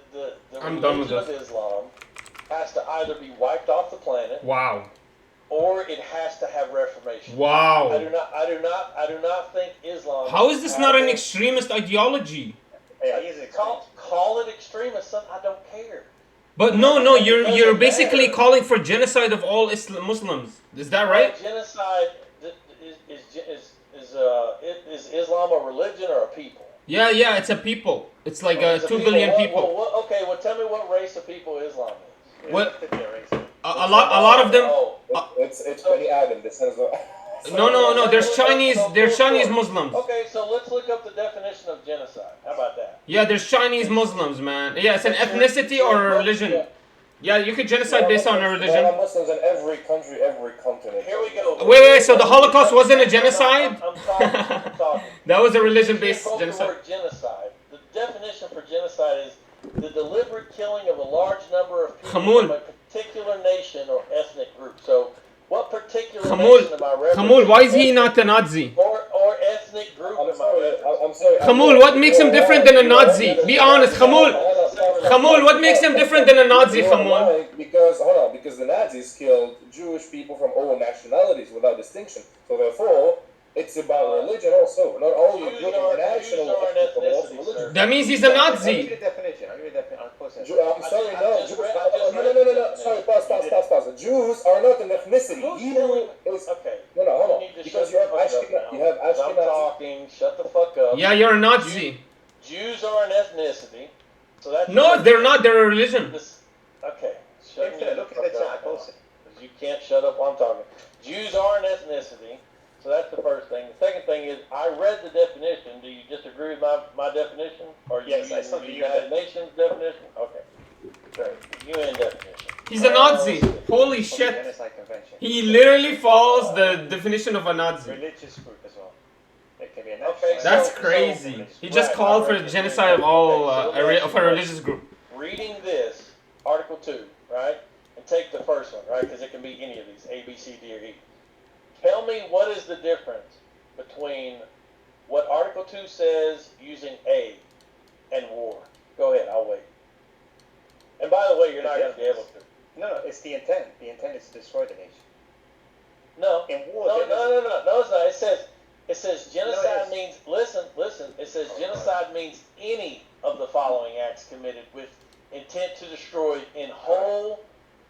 Speaker 1: religion of Islam has to either be wiped off the planet.
Speaker 2: Wow.
Speaker 1: Or it has to have reformation.
Speaker 2: Wow.
Speaker 1: I do not think Islam.
Speaker 2: How is this not an extremist ideology?
Speaker 1: Call it extremist, son. I don't care.
Speaker 2: But no, you're basically calling for genocide of all Muslims. Is that right?
Speaker 1: Genocide is Islam a religion or a people?
Speaker 2: Yeah, it's a people. It's like 2 billion people.
Speaker 1: Well, tell me what race of people Islam is.
Speaker 2: What? A lot of them.
Speaker 6: It's Bani Adam.
Speaker 2: No. There's Chinese Muslims.
Speaker 1: Okay, so let's look up the definition of genocide. How about that?
Speaker 2: Yeah, there's Chinese Muslims, man. Yeah, it's an ethnicity or a religion. Yeah, you could genocide based on a religion.
Speaker 6: There are Muslims in every country, every continent.
Speaker 1: Here we go.
Speaker 2: Wait. So the Holocaust wasn't a genocide?
Speaker 1: I'm talking.
Speaker 2: That was a religion-based genocide.
Speaker 1: The word genocide. The definition for genocide is the deliberate killing of a large number of people from a particular nation or ethnic group. So, what articulation of my reference.
Speaker 2: Khamul, why is he not a Nazi?
Speaker 1: Or ethnic group
Speaker 6: I'm
Speaker 1: in my
Speaker 6: sorry.
Speaker 1: reference.
Speaker 6: I'm sorry.
Speaker 2: Khamul, what makes him different than a Nazi? Be honest, Khamul. Khamul, what makes him different than a Nazi,
Speaker 6: You're
Speaker 2: Khamul?
Speaker 6: lying because because the Nazis killed Jewish people from all nationalities without distinction. So therefore, it's about religion also, not only
Speaker 1: Jews
Speaker 6: good
Speaker 1: are
Speaker 6: national,
Speaker 1: an
Speaker 6: but also
Speaker 1: ethnicity,
Speaker 6: religion.
Speaker 1: sir.
Speaker 2: That means he's a
Speaker 5: I'll give you
Speaker 2: Nazi.
Speaker 5: the definition. I'll give you the definition. I'll post it.
Speaker 6: I'm sorry, no.
Speaker 1: I just read
Speaker 6: No. Sorry, pause. Jews are not an ethnicity.
Speaker 1: Who's
Speaker 6: Hebrew
Speaker 1: telling-
Speaker 6: is.
Speaker 1: Okay.
Speaker 6: No, hold
Speaker 1: You
Speaker 6: on.
Speaker 1: need to
Speaker 6: Because
Speaker 1: shut
Speaker 6: you have
Speaker 1: the fuck up
Speaker 6: Ashkenazi.
Speaker 1: now.
Speaker 6: You have
Speaker 1: 'Cause I'm
Speaker 6: Ashkenazi.
Speaker 1: talking. Shut the fuck up.
Speaker 2: Yeah, you're a Nazi.
Speaker 1: Jews are an ethnicity. So that's
Speaker 2: No, they're not. They're a religion.
Speaker 1: Okay. Shut
Speaker 5: If you look at the chat, I posted.
Speaker 1: Because you can't shut up while I'm talking. Jews are an ethnicity. So that's the first thing. The second thing is, I read the definition. Do you disagree with my definition? Or
Speaker 5: Yes,
Speaker 1: you
Speaker 5: I
Speaker 1: use
Speaker 5: saw
Speaker 1: the
Speaker 5: the
Speaker 1: United Nations definition? Okay. Great. UN definition.
Speaker 2: He's a Nazi. Holy
Speaker 5: From the
Speaker 2: shit.
Speaker 5: Genocide Convention.
Speaker 2: He literally follows the definition of a Nazi.
Speaker 5: Religious group as well. It can be a
Speaker 1: Okay,
Speaker 5: national.
Speaker 2: That's
Speaker 1: So-
Speaker 2: crazy. He just
Speaker 1: Right,
Speaker 2: called for
Speaker 1: right.
Speaker 2: the genocide of all
Speaker 1: Okay, so
Speaker 2: of a religious group.
Speaker 1: Reading this, Article 2, right? And take the first one, right? Because it can be any of these, A, B, C, D, or E. Tell me what is the difference between what Article 2 says using A and war. Go ahead, I'll wait. And by the way, you're not going to be able to.
Speaker 5: No, it's the intent. The intent is to destroy the nation.
Speaker 1: No,
Speaker 5: In war,
Speaker 1: no,
Speaker 5: there
Speaker 1: no,
Speaker 5: is-
Speaker 1: no, no, no, it's not. It says genocide
Speaker 5: No,
Speaker 1: means, listen, it says genocide means any of the following acts committed with intent to destroy in whole,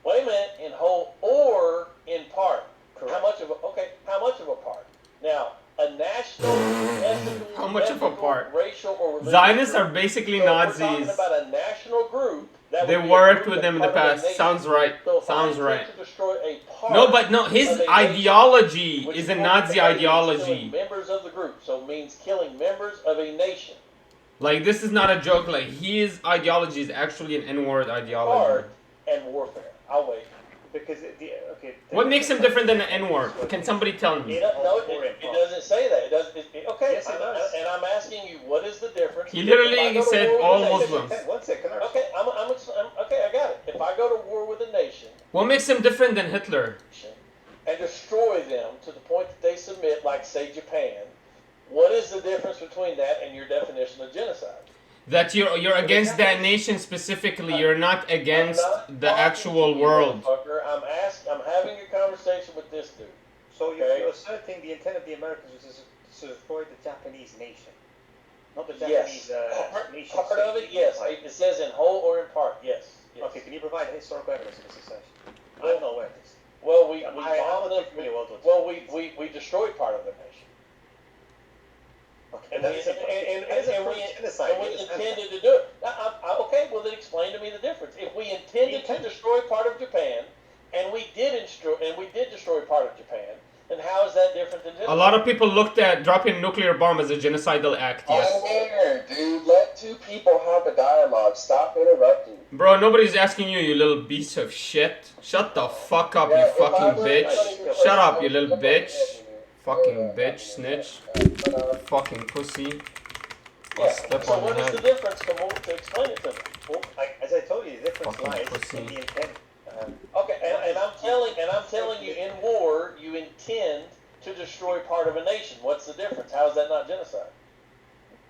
Speaker 1: wait a minute, in whole or in part.
Speaker 5: Correct.
Speaker 1: How much of a part? Now, a national, ethnical,
Speaker 2: How much of a part?
Speaker 1: racial, or religious
Speaker 2: Zionists
Speaker 1: group.
Speaker 2: are basically
Speaker 1: So if we're
Speaker 2: Nazis.
Speaker 1: talking about a national group, that
Speaker 2: They
Speaker 1: would be a
Speaker 2: worked
Speaker 1: group
Speaker 2: with
Speaker 1: that's
Speaker 2: them in the
Speaker 1: part of a
Speaker 2: past.
Speaker 1: nation.
Speaker 2: Sounds right.
Speaker 1: So if I
Speaker 2: Sounds
Speaker 1: intend
Speaker 2: right.
Speaker 1: to destroy a part
Speaker 2: No, but no, his
Speaker 1: of a nation,
Speaker 2: ideology
Speaker 1: which
Speaker 2: is a
Speaker 1: forms
Speaker 2: Nazi
Speaker 1: the evidence killing
Speaker 2: ideology.
Speaker 1: members of the group, so it means killing members of a nation.
Speaker 2: Like, this is not a joke. Like, his ideology is actually an N-word ideology.
Speaker 1: Part and warfare. I'll wait.
Speaker 5: Because
Speaker 2: What makes him different than an N-word? Can somebody tell me?
Speaker 1: It doesn't say that. It does. Okay,
Speaker 5: Yes, it does.
Speaker 1: and I'm asking you, what is the difference?
Speaker 2: He literally
Speaker 1: If I go to
Speaker 2: said
Speaker 1: war with
Speaker 2: all
Speaker 1: a nation-
Speaker 2: Muslims.
Speaker 5: One second.
Speaker 1: Okay, okay, I got it. If I go to war with a nation
Speaker 2: What makes him different than Hitler?
Speaker 1: and destroy them to the point that they submit, like say Japan, what is the difference between that and your definition of genocide?
Speaker 2: That you're against that nation specifically. You're not against
Speaker 1: I'm not
Speaker 2: the
Speaker 1: talking
Speaker 2: actual
Speaker 1: to you,
Speaker 2: world.
Speaker 1: motherfucker. I'm having a conversation with this dude.
Speaker 5: So
Speaker 1: Okay.
Speaker 5: you're asserting the intent of the Americans was to destroy the Japanese nation, not the
Speaker 1: Yes.
Speaker 5: Japanese nation.
Speaker 1: Part of it, yes. It says in whole or in part, yes.
Speaker 5: Okay, can you provide historical evidence of this assertion? I'm not aware of this.
Speaker 1: Well, we
Speaker 5: I'm
Speaker 1: bombed them.
Speaker 5: not familiar with what-
Speaker 1: Well, we destroyed part of the nation.
Speaker 5: Okay,
Speaker 1: And
Speaker 5: that
Speaker 1: we,
Speaker 5: is a-
Speaker 1: and,
Speaker 5: that is a
Speaker 1: and,
Speaker 5: proof
Speaker 1: we,
Speaker 5: of genocide.
Speaker 1: and we
Speaker 5: You understand
Speaker 1: intended to do it. Okay, well then explain to me the difference. If we intended to destroy part of Japan, and we did destroy part of Japan, then how is that different than
Speaker 2: A lot of people looked at dropping a nuclear bomb as a genocidal act. Yes.
Speaker 4: I'm here, dude. Let two people have a dialogue. Stop interrupting.
Speaker 2: Bro, nobody's asking you, you little piece of shit. Shut the fuck up, you
Speaker 4: Yeah, if I
Speaker 2: fucking
Speaker 4: were
Speaker 2: bitch.
Speaker 4: anybody-
Speaker 2: Shut up, you little bitch. Fucking
Speaker 4: Yeah.
Speaker 2: bitch, snitch. Fucking pussy. I'll
Speaker 1: Yeah.
Speaker 2: step
Speaker 1: So
Speaker 2: on
Speaker 1: what
Speaker 2: your
Speaker 1: is the
Speaker 2: head.
Speaker 1: difference? To explain it to me.
Speaker 5: Well, as I told you, the difference
Speaker 2: Fucking
Speaker 5: lies
Speaker 2: pussy.
Speaker 5: in the intent.
Speaker 1: Okay, and I'm telling you, in war, you intend to destroy part of a nation. What's the difference? How is that not genocide?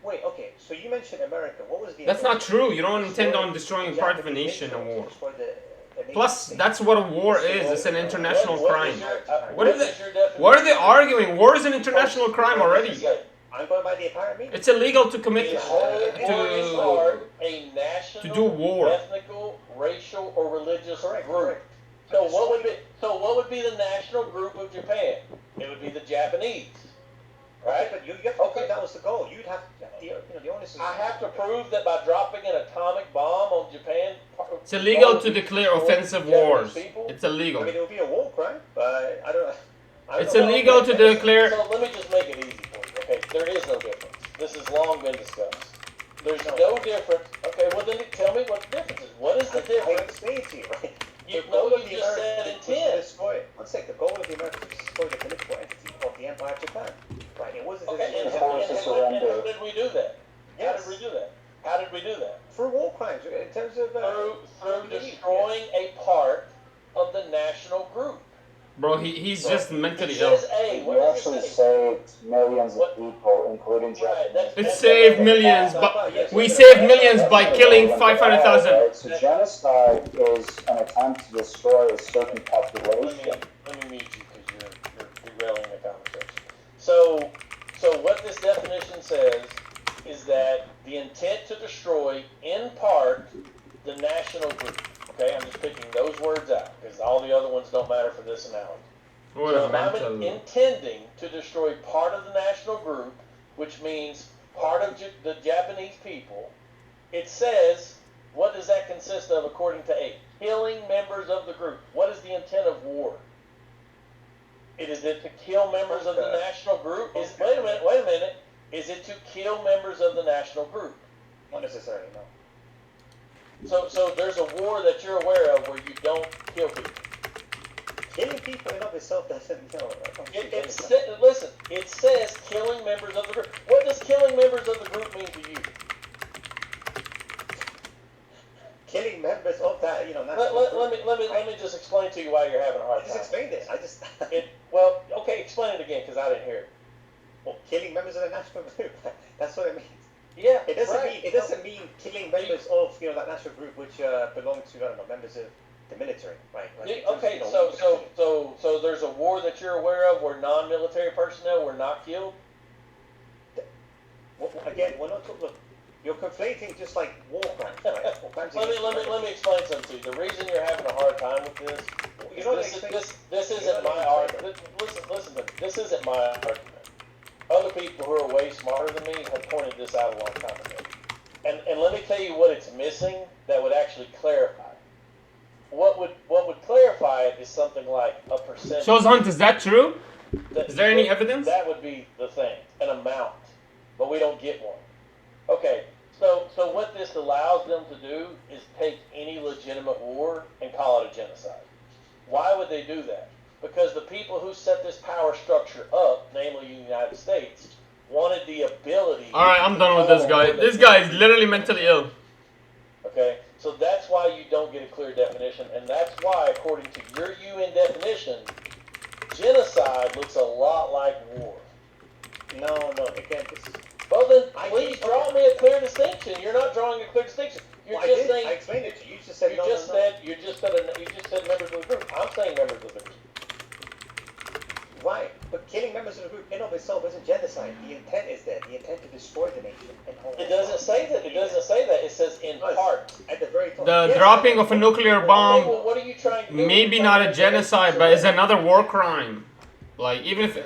Speaker 5: Wait, okay, so you mentioned America. What was the
Speaker 2: That's
Speaker 5: intent?
Speaker 2: not true. You don't intend on
Speaker 5: Destroy
Speaker 2: destroying
Speaker 5: the
Speaker 2: part of a
Speaker 5: Japanese
Speaker 2: nation in war.
Speaker 5: destroy the nation
Speaker 2: Plus,
Speaker 5: state.
Speaker 2: that's what a war is. It's an international crime. What
Speaker 1: What
Speaker 2: is
Speaker 1: is
Speaker 2: it?
Speaker 1: your definition?
Speaker 2: What are they arguing? War is an international crime already.
Speaker 5: I'm going by the apparent meaning.
Speaker 2: It's illegal to commit
Speaker 1: In whole or in
Speaker 2: to
Speaker 1: part, a national,
Speaker 2: to do war.
Speaker 1: ethnical, racial, or religious
Speaker 5: Correct,
Speaker 1: group.
Speaker 5: correct.
Speaker 1: So what would be the national group of Japan? It would be the Japanese,
Speaker 5: Okay,
Speaker 1: right?
Speaker 5: but you have to prove that was the goal. You'd have the onus is.
Speaker 1: I have to prove that by dropping an atomic bomb on Japan.
Speaker 2: It's illegal to declare offensive wars. It's
Speaker 5: I
Speaker 2: illegal.
Speaker 5: mean, it would be a war crime, but I don't know.
Speaker 2: It's illegal to declare.
Speaker 1: So let me just make it easy for you. Okay, there is no difference. This has long been discussed. There's no difference. Okay, well then tell me what the difference is. What is the
Speaker 5: I
Speaker 1: difference?
Speaker 5: explained to you, right?
Speaker 1: You
Speaker 5: The
Speaker 1: know
Speaker 5: goal of
Speaker 1: you
Speaker 5: the
Speaker 1: just said
Speaker 5: Americans was to
Speaker 1: intent.
Speaker 5: destroy. One sec. The goal of the Americans was to destroy the political entity of the Empire of Japan. Right. It wasn't.
Speaker 1: Okay, and
Speaker 5: destroy-
Speaker 1: how did we do that? How
Speaker 5: Yes.
Speaker 1: did we do that? How did we do that?
Speaker 5: For war crimes, in terms of
Speaker 1: Through destroying a part of the national group.
Speaker 2: Bro, Bro, he's just mentally
Speaker 1: It
Speaker 2: ill.
Speaker 1: says A. What
Speaker 7: You
Speaker 1: does
Speaker 7: actually
Speaker 1: it say?
Speaker 7: saved millions of people, including
Speaker 1: Right,
Speaker 7: Japanese.
Speaker 2: It saved millions, but
Speaker 5: Yes,
Speaker 2: we
Speaker 5: yes,
Speaker 2: saved
Speaker 5: yes.
Speaker 2: millions by killing
Speaker 7: Right?
Speaker 2: 500,000.
Speaker 7: So genocide is an attempt to destroy a certain
Speaker 1: Let
Speaker 7: population.
Speaker 1: me mute you because you're derailing the conversation. So what this definition says is that the intent to destroy, in part, the national group. Okay, I'm just picking those words out because all the other ones don't matter for this analogy.
Speaker 2: What
Speaker 1: So
Speaker 2: a
Speaker 1: if I'm
Speaker 2: mental.
Speaker 1: intending to destroy part of the national group, which means part of the Japanese people, it says, what does that consist of according to A? Killing members of the group. What is the intent of war? Is it to kill members of the national group? Wait a minute. Is it to kill members of the national group?
Speaker 5: Not necessarily, no.
Speaker 1: So there's a war that you're aware of where you don't kill people.
Speaker 5: Killing people in of itself doesn't,
Speaker 1: Listen, it says killing members of the group. What does killing members of the group mean to you?
Speaker 5: killing members of that,
Speaker 1: Let me just explain to you why you're having a hard
Speaker 5: I
Speaker 1: time.
Speaker 5: just explained it. I just
Speaker 1: Okay, explain it again because I didn't hear it.
Speaker 5: well, killing members of the national group. That's what it means.
Speaker 1: Yeah,
Speaker 5: It doesn't
Speaker 1: right.
Speaker 5: mean it doesn't mean killing members of that national group which belong to members of the military, right?
Speaker 1: Okay, so there's a war that you're aware of where non-military personnel were not killed.
Speaker 5: Again, we're not talking. Look, you're conflating just like war crimes, right? Or crimes
Speaker 1: Let me explain something to you. The reason you're having a hard time with this isn't my argument. Listen to me. This isn't my argument. Other people who are way smarter than me have pointed this out a long time ago. And let me tell you what it's missing that would actually clarify it. What would clarify it is something like a percentage.
Speaker 2: Shows Hunt, is that true? Is there any evidence?
Speaker 1: That would be the thing, an amount, but we don't get one. Okay, so what this allows them to do is take any legitimate war and call it a genocide. Why would they do that? Because the people who set this power structure up, namely the United States, wanted the ability.
Speaker 2: All right, I'm done with this guy. This guy is literally mentally ill.
Speaker 1: Okay, so that's why you don't get a clear definition, and that's why, according to your UN definition, genocide looks a lot like war.
Speaker 5: No, again, this is.
Speaker 1: Well then, please draw me a clear distinction. You're not drawing a clear distinction. You're just saying.
Speaker 5: I explained it to you. You just said
Speaker 1: You just said members of the group. I'm saying members of the group.
Speaker 5: Right, but killing members of the group in of itself isn't genocide. The intent is there. The intent to destroy the nation.
Speaker 1: It doesn't say that. It doesn't say that. It says in part.
Speaker 5: At the very top.
Speaker 2: The dropping of a nuclear bomb,
Speaker 1: Well, what are you trying to do?
Speaker 2: maybe not a genocide, but is another war crime. Like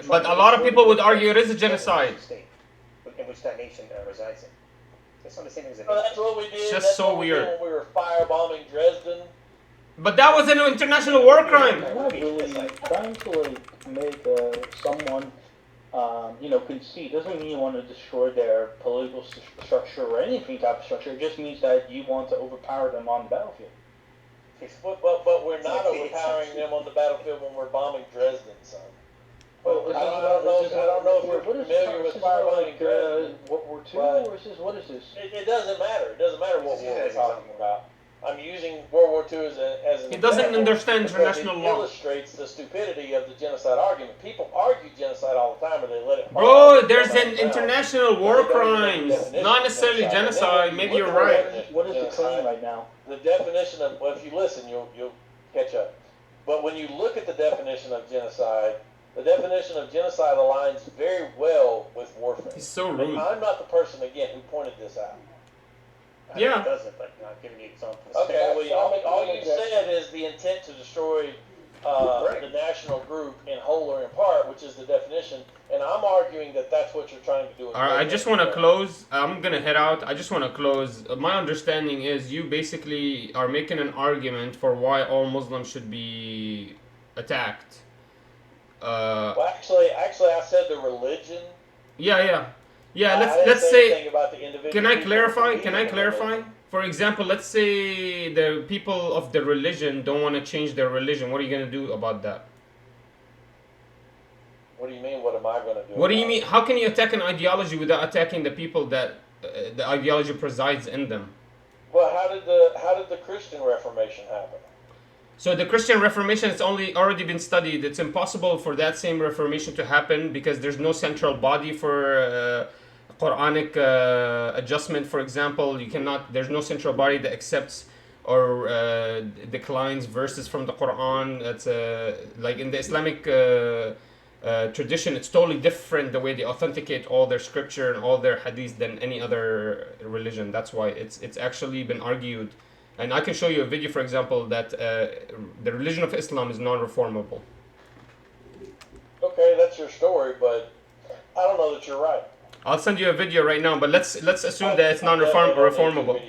Speaker 2: but a lot of people would argue it is a genocide.
Speaker 5: In which that nation resides in. It's not the same as a
Speaker 1: Well, that's what we did.
Speaker 2: It's just
Speaker 1: That's
Speaker 2: so
Speaker 1: what we
Speaker 2: weird.
Speaker 1: did when we were firebombing Dresden.
Speaker 2: But that was an international war crime.
Speaker 8: I'm not really trying to make someone, concede. Doesn't mean you want to destroy their political structure or anything type of structure. It just means that you want to overpower them on the battlefield.
Speaker 1: But we're not overpowering them on the battlefield when we're bombing Dresden, son.
Speaker 8: Well,
Speaker 1: I don't know if you're familiar with firebombing Dresden.
Speaker 8: World War II, or what is this?
Speaker 1: It doesn't matter. It doesn't matter what war we're talking about. I'm using World War II as an
Speaker 2: He doesn't
Speaker 1: example
Speaker 2: understand
Speaker 1: because
Speaker 2: international
Speaker 1: it
Speaker 2: law.
Speaker 1: illustrates the stupidity of the genocide argument. People argue genocide all the time, or they let it.
Speaker 2: Bro, there's an international war crimes, not necessarily genocide. Maybe you're right.
Speaker 8: What is the claim right now?
Speaker 1: The definition of, well, if you listen, you'll catch up. But when you look at the definition of genocide, the definition of genocide aligns very well with warfare.
Speaker 2: He's so
Speaker 1: And
Speaker 2: rude.
Speaker 1: I'm not the person, again, who pointed this out.
Speaker 2: Yeah.
Speaker 5: It doesn't, but I'm giving you examples.
Speaker 1: Okay, well, all you said is the intent to destroy the national group in whole or in part, which is the definition, and I'm arguing that that's what you're trying to do.
Speaker 2: Alright, I just want to close. I'm gonna head out. I just want to close. My understanding is you basically are making an argument for why all Muslims should be attacked.
Speaker 1: Well, actually, I said the religion.
Speaker 2: Yeah.
Speaker 1: I didn't
Speaker 2: Let's
Speaker 1: say
Speaker 2: say.
Speaker 1: anything about the individual
Speaker 2: Can I
Speaker 1: people
Speaker 2: clarify?
Speaker 1: being
Speaker 2: Can I
Speaker 1: in the
Speaker 2: clarify?
Speaker 1: religion.
Speaker 2: For example, let's say the people of the religion don't want to change their religion. What are you gonna do about that?
Speaker 1: What do you mean? What am I going to do?
Speaker 2: What do you
Speaker 1: about
Speaker 2: mean?
Speaker 1: it?
Speaker 2: How can you attack an ideology without attacking the people that the ideology presides in them?
Speaker 1: Well, how did the Christian Reformation happen?
Speaker 2: So the Christian Reformation, it's already been studied. It's impossible for that same Reformation to happen because there's no central body for Quranic adjustment. For example, you cannot. There's no central body that accepts or declines verses from the Quran. That's like in the Islamic tradition. It's totally different the way they authenticate all their scripture and all their hadith than any other religion. That's why it's actually been argued. And I can show you a video, for example, that the religion of Islam is non-reformable.
Speaker 1: Okay, that's your story, but I don't know that you're right.
Speaker 2: I'll send you a video right now, but let's assume that it's non-reformable.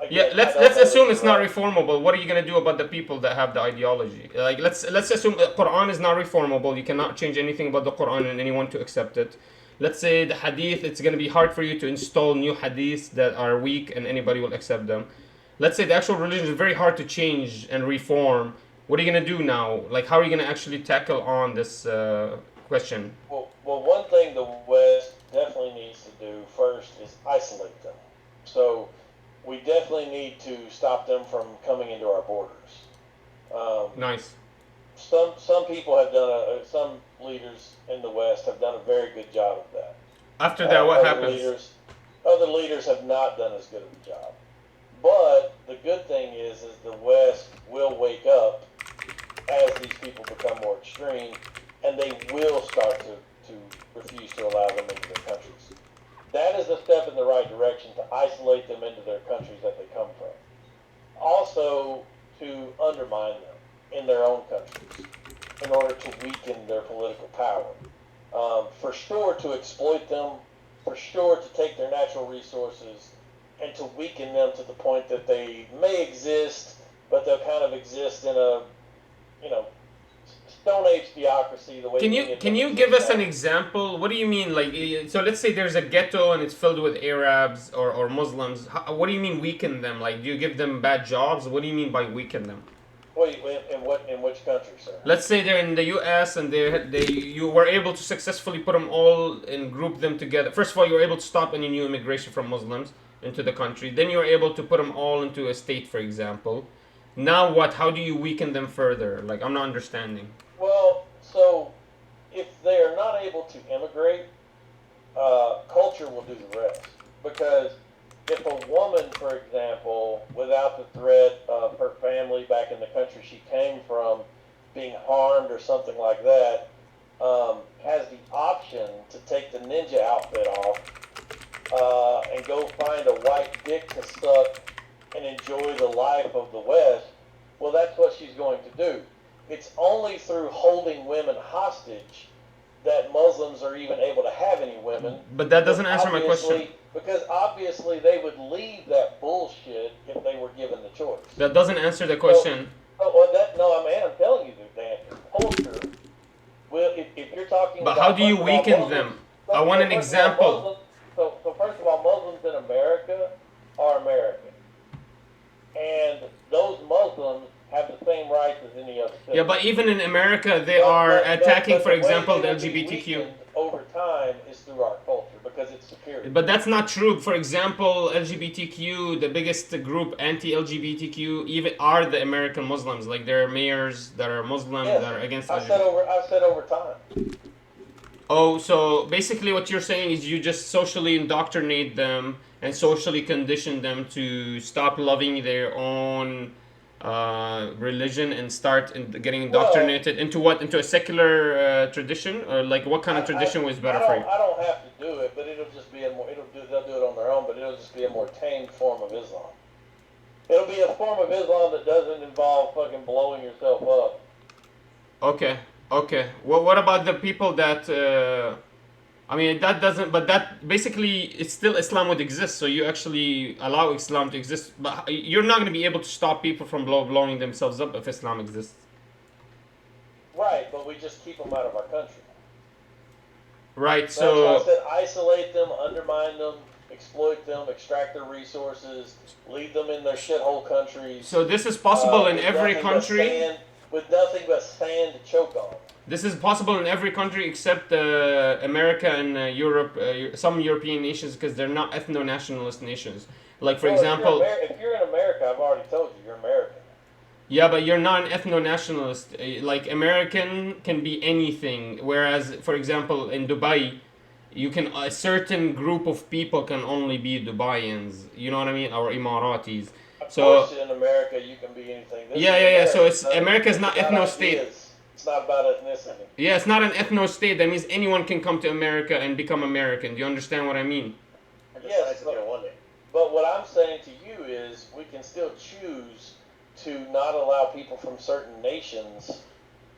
Speaker 2: Yeah, let's assume it's not reformable. What are you gonna do about the people that have the ideology? Like let's assume the Quran is not reformable. You cannot change anything about the Quran and anyone to accept it. Let's say the hadith, it's gonna be hard for you to install new hadiths that are weak and anybody will accept them. Let's say the actual religion is very hard to change and reform. What are you gonna do now? Like, how are you gonna actually tackle on this question?
Speaker 1: Well, one thing the West definitely needs to do first is isolate them. So we definitely need to stop them from coming into our borders.
Speaker 2: Nice.
Speaker 1: Some people have done some leaders in the West have done a very good job of that.
Speaker 2: After that, what happens?
Speaker 1: Other leaders have not done as good of a job. But the good thing is the West will wake up as these people become more extreme, and they will start to refuse to allow them into their countries. That is a step in the right direction to isolate them into their countries that they come from. Also, to undermine them in their own countries in order to weaken their political power. For sure to exploit them, for sure to take their natural resources and to weaken them to the point that they may exist, but they'll kind of exist in a, Stone Age theocracy. The way
Speaker 2: Can you give us an example? What do you mean? Like, so let's say there's a ghetto and it's filled with Arabs or Muslims. What do you mean weaken them? Like, do you give them bad jobs? What do you mean by weaken them?
Speaker 1: Wait, in which country, sir?
Speaker 2: Let's say they're in the U.S. and you were able to successfully put them all and group them together. First of all, you were able to stop any new immigration from Muslims into the country. Then you were able to put them all into a state, for example. Now what? How do you weaken them further? Like, I'm not understanding.
Speaker 1: Well, so if they are not able to immigrate, culture will do the rest. Because if a woman, for example, without the threat of her family back in the country she came from being harmed or something like that, has the option to take the ninja outfit off and go find a white dick to suck and enjoy the life of the West, well, that's what she's going to do. It's only through holding women hostage that Muslims are even able to have any women.
Speaker 2: But that doesn't answer my question.
Speaker 1: Because obviously they would leave that bullshit if they were given the choice.
Speaker 2: That doesn't answer the question.
Speaker 1: I'm telling you the answer. Culture. Well, if you're talking
Speaker 2: But
Speaker 1: about...
Speaker 2: how do you weaken them? I want an example.
Speaker 1: So first of all, Muslims in America are American. And those Muslims have the same rights as any other citizen.
Speaker 2: Yeah, but even in America, they are attacking, for example, the LGBTQ.
Speaker 1: Over time is through our culture because it's superior.
Speaker 2: But that's not true. For example, LGBTQ, the biggest group anti-LGBTQ, even are the American Muslims. Like, there are mayors that are Muslim that are against LGBT.
Speaker 1: I've said over time.
Speaker 2: Oh, so basically what you're saying is you just socially indoctrinate them and socially condition them to stop loving their own religion and start getting indoctrinated into what? Into a secular tradition? Or like what kind of tradition was better for you?
Speaker 1: I don't have to do it, but it'll just be they'll do it on their own, but it'll just be a more tamed form of Islam. It'll be a form of Islam that doesn't involve fucking blowing yourself up.
Speaker 2: Okay. Well, what about the people that... that doesn't... But that... Basically, it's still Islam would exist, so you actually allow Islam to exist. But you're not going to be able to stop people from blowing themselves up if Islam exists.
Speaker 1: Right, but we just keep them out of our country.
Speaker 2: Right,
Speaker 1: That's
Speaker 2: so...
Speaker 1: why I said isolate them, undermine them, exploit them, extract their resources, leave them in their shithole countries.
Speaker 2: So this is possible in every country?
Speaker 1: With nothing but sand to choke on.
Speaker 2: This is possible in every country except America and Europe, some European nations, because they're not ethno-nationalist nations. Like, for example...
Speaker 1: If you're in America, I've already told you, you're American.
Speaker 2: Yeah, but you're not an ethno-nationalist. Like American can be anything, whereas, for example, in Dubai, a certain group of people can only be Dubaians. You know what I mean, or Emiratis.
Speaker 1: Of
Speaker 2: So
Speaker 1: course, in America, you can be anything. This
Speaker 2: yeah,
Speaker 1: is
Speaker 2: yeah, yeah. So
Speaker 1: America.
Speaker 2: America's not
Speaker 1: It's about
Speaker 2: ethno-state.
Speaker 1: ideas. It's not about ethnicity.
Speaker 2: Yeah, it's not an ethno-state. That means anyone can come to America and become American. Do you understand what I mean?
Speaker 1: Yes, but what I'm saying to you is we can still choose to not allow people from certain nations,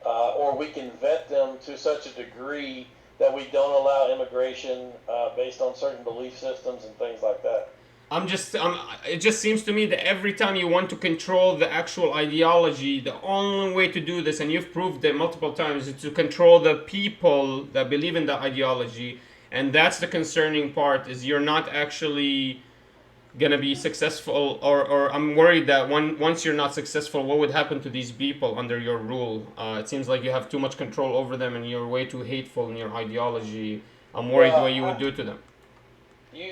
Speaker 1: or we can vet them to such a degree that we don't allow immigration based on certain belief systems and things like that.
Speaker 2: It just seems to me that every time you want to control the actual ideology, the only way to do this, and you've proved it multiple times, is to control the people that believe in the ideology. And that's the concerning part, is you're not actually gonna be successful, or I'm worried that once you're not successful, what would happen to these people under your rule? It seems like you have too much control over them and you're way too hateful in your ideology. I'm worried what you would do to them.
Speaker 1: You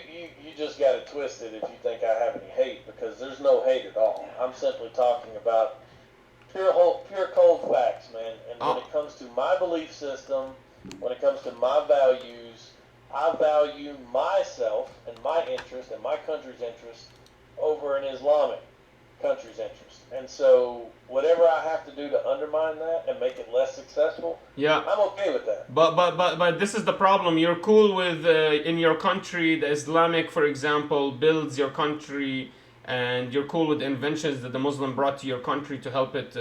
Speaker 1: just got it twisted if you think I have any hate, because there's no hate at all. I'm simply talking about pure cold facts, man. And when it comes to my belief system, when it comes to my values, I value myself and my interest and my country's interest over an Islamic country's interest. And so whatever I have to do to undermine that and make it less successful,
Speaker 2: yeah,
Speaker 1: I'm okay with that.
Speaker 2: But this is the problem. You're cool with in your country, the Islamic, for example, builds your country, and you're cool with the inventions that the Muslim brought to your country to help it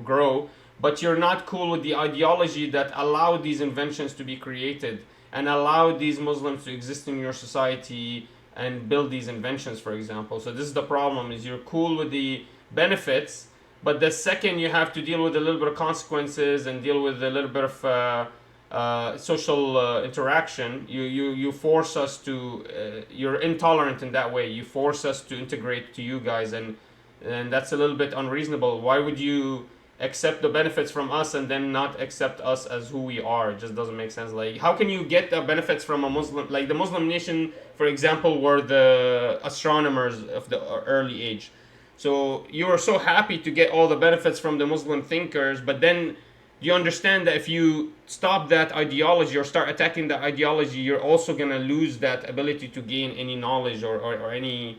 Speaker 2: grow. But you're not cool with the ideology that allowed these inventions to be created and allowed these Muslims to exist in your society and build these inventions, for example. So this is the problem, is you're cool with the benefits, but the second you have to deal with a little bit of consequences and deal with a little bit of social interaction, you force us to, you're intolerant in that way. You force us to integrate to you guys, and that's a little bit unreasonable. Why would you accept the benefits from us and then not accept us as who we are? It just doesn't make sense. Like, how can you get the benefits from a Muslim? Like the Muslim nation, for example, were the astronomers of the early age. So you are so happy to get all the benefits from the Muslim thinkers, but then you understand that if you stop that ideology or start attacking that ideology, you're also gonna lose that ability to gain any knowledge or any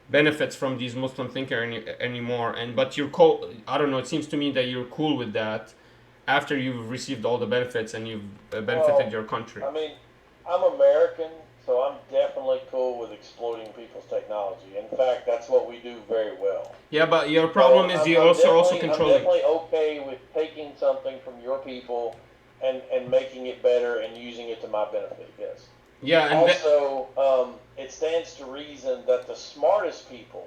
Speaker 2: benefits from these Muslim thinkers anymore. But you're cool. I don't know. It seems to me that you're cool with that after you've received all the benefits and you've benefited your country.
Speaker 1: I mean, I'm American, so I'm definitely cool with exploiting people's technology. In fact, that's what we do very well.
Speaker 2: Yeah, but your problem is you're also controlling.
Speaker 1: I'm definitely okay with taking something from your people and making it better and using it to my benefit. Yes.
Speaker 2: Yeah, and
Speaker 1: also, it stands to reason that the smartest people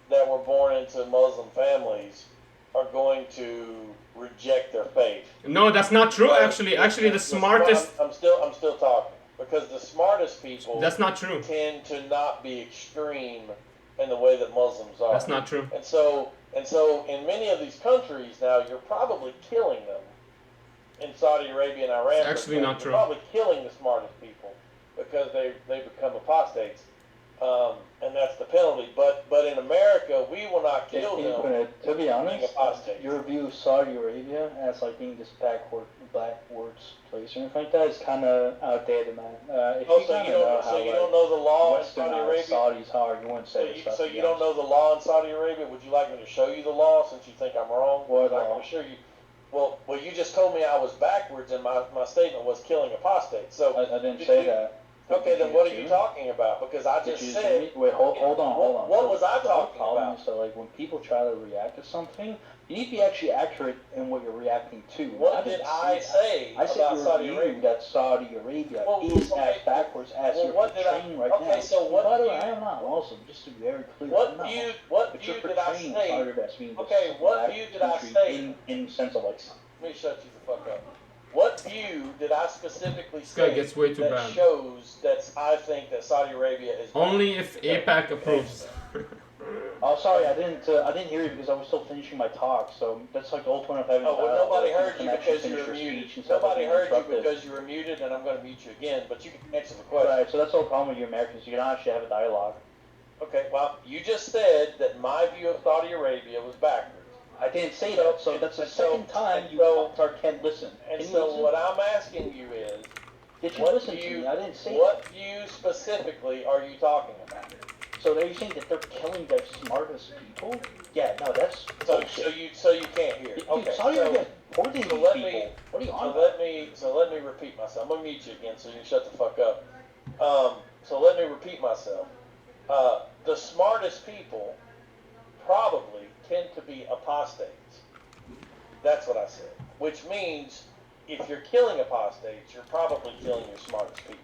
Speaker 1: that were born into Muslim families are going to reject their faith.
Speaker 2: No, that's not true. Actually, the smartest.
Speaker 1: I'm still talking, because the smartest people.
Speaker 2: That's not true.
Speaker 1: Tend to not be extreme in the way that Muslims are.
Speaker 2: That's not true.
Speaker 1: And so in many of these countries now, you're probably killing them. In Saudi Arabia and Iran,
Speaker 2: it's actually not true.
Speaker 1: You're probably killing the smartest people because they become apostates, and that's the penalty. But in America, we will not kill them.
Speaker 8: To be honest, your view of Saudi Arabia as like being this backwards place or anything like that is kind of outdated, man. If
Speaker 1: so you don't know the law in Saudi Arabia?
Speaker 8: Saudis are, you wouldn't say this stuff.
Speaker 1: So you don't know the law in Saudi Arabia? Would you like me to show you the law since you think I'm wrong?
Speaker 8: What
Speaker 1: law? I'm sure you. Well, you just told me I was backwards, and my statement was killing apostates. So
Speaker 8: I didn't say that.
Speaker 1: Okay, then what are you talking about? Because I just said.
Speaker 8: Wait, hold on.
Speaker 1: What was I talking about?
Speaker 8: So, like, when people try to react to something, you need to be actually accurate in what you're reacting to.
Speaker 1: What did I say
Speaker 8: about Saudi Arabia? That Saudi Arabia is as backwards as you're portraying right now.
Speaker 1: Okay, so what?
Speaker 8: By the way, I am not Muslim, just to be very clear.
Speaker 1: What view did I say? Okay, what view did I say?
Speaker 8: In the sense of like.
Speaker 1: Let me shut you the fuck up. What view did I specifically say
Speaker 2: that
Speaker 1: shows that I think that Saudi Arabia is
Speaker 2: only if APAC approves?
Speaker 8: Oh, sorry, I didn't hear you because I was still finishing my talk. So that's like the whole point of having.
Speaker 1: Nobody heard you because you were muted. Nobody heard you because you were muted, and I'm going to mute you again. But you can answer the question.
Speaker 8: Right. So that's the whole problem with you Americans. You don't actually have a dialogue.
Speaker 1: Okay, well, you just said that my view of Saudi Arabia was backwards.
Speaker 8: I didn't say that, so that's the second time you can't listen.
Speaker 1: And
Speaker 8: Can you
Speaker 1: so
Speaker 8: listen?
Speaker 1: what I'm asking you is,
Speaker 8: Did you
Speaker 1: what
Speaker 8: listen to me? I didn't say
Speaker 1: what view specifically are you talking about?
Speaker 8: that. So are you saying that they're killing their smartest people? Yeah, no, that's
Speaker 1: So
Speaker 8: bullshit.
Speaker 1: you can't hear.
Speaker 8: Dude,
Speaker 1: Okay,
Speaker 8: Saudi Arabia importing
Speaker 1: so
Speaker 8: these
Speaker 1: let
Speaker 8: people.
Speaker 1: me
Speaker 8: What are you on
Speaker 1: so
Speaker 8: about?
Speaker 1: let me repeat myself. I'm gonna mute you again so you can shut the fuck up. So let me repeat myself. The smartest people probably tend to be apostates. That's what I said. Which means if you're killing apostates, you're probably killing your smartest people.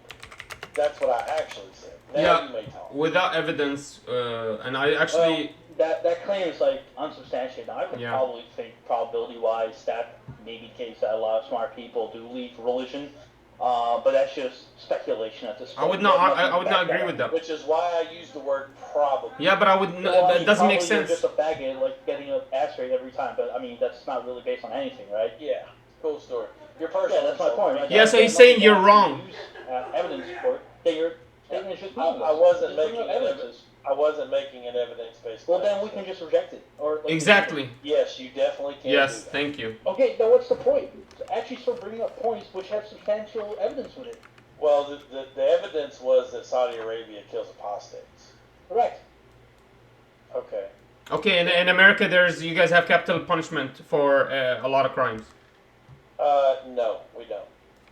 Speaker 1: That's what I actually said. Now
Speaker 2: Yeah,
Speaker 1: you may talk.
Speaker 2: without evidence, and I actually.
Speaker 8: That claim is like unsubstantiated. I would
Speaker 2: Yeah.
Speaker 8: probably think probability-wise that may be the case that a lot of smart people do leave religion, but that's just speculation at this point.
Speaker 2: I would not. I would not agree with that.
Speaker 1: Which is why I used the word probably.
Speaker 2: Yeah, but I would.
Speaker 8: Well, I
Speaker 2: That
Speaker 8: mean,
Speaker 2: doesn't make
Speaker 8: probably
Speaker 2: sense.
Speaker 8: You're just a faggot, like getting an ass rate every time. But I mean, that's not really based on anything, right?
Speaker 1: Yeah, cool story. Your personal.
Speaker 8: Yeah, that's my point. Right?
Speaker 2: Yeah, so he's saying you're wrong.
Speaker 8: Use, evidence for it. Then your statement is just meaningless.
Speaker 1: I wasn't
Speaker 8: Just bring
Speaker 1: making
Speaker 8: up
Speaker 1: an
Speaker 8: evidences.
Speaker 1: I wasn't making an evidence-based.
Speaker 8: Well, then we can just reject it. Or like,
Speaker 2: Exactly.
Speaker 1: Yes, you definitely can.
Speaker 2: Yes.
Speaker 1: Do that.
Speaker 2: Thank you.
Speaker 8: Okay, then what's the point? Actually start bringing up points which have substantial evidence with it.
Speaker 1: Well, the evidence was that Saudi Arabia kills apostates.
Speaker 8: Correct.
Speaker 1: Okay.
Speaker 2: Okay, in America, you guys have capital punishment for a lot of crimes.
Speaker 1: No, we don't.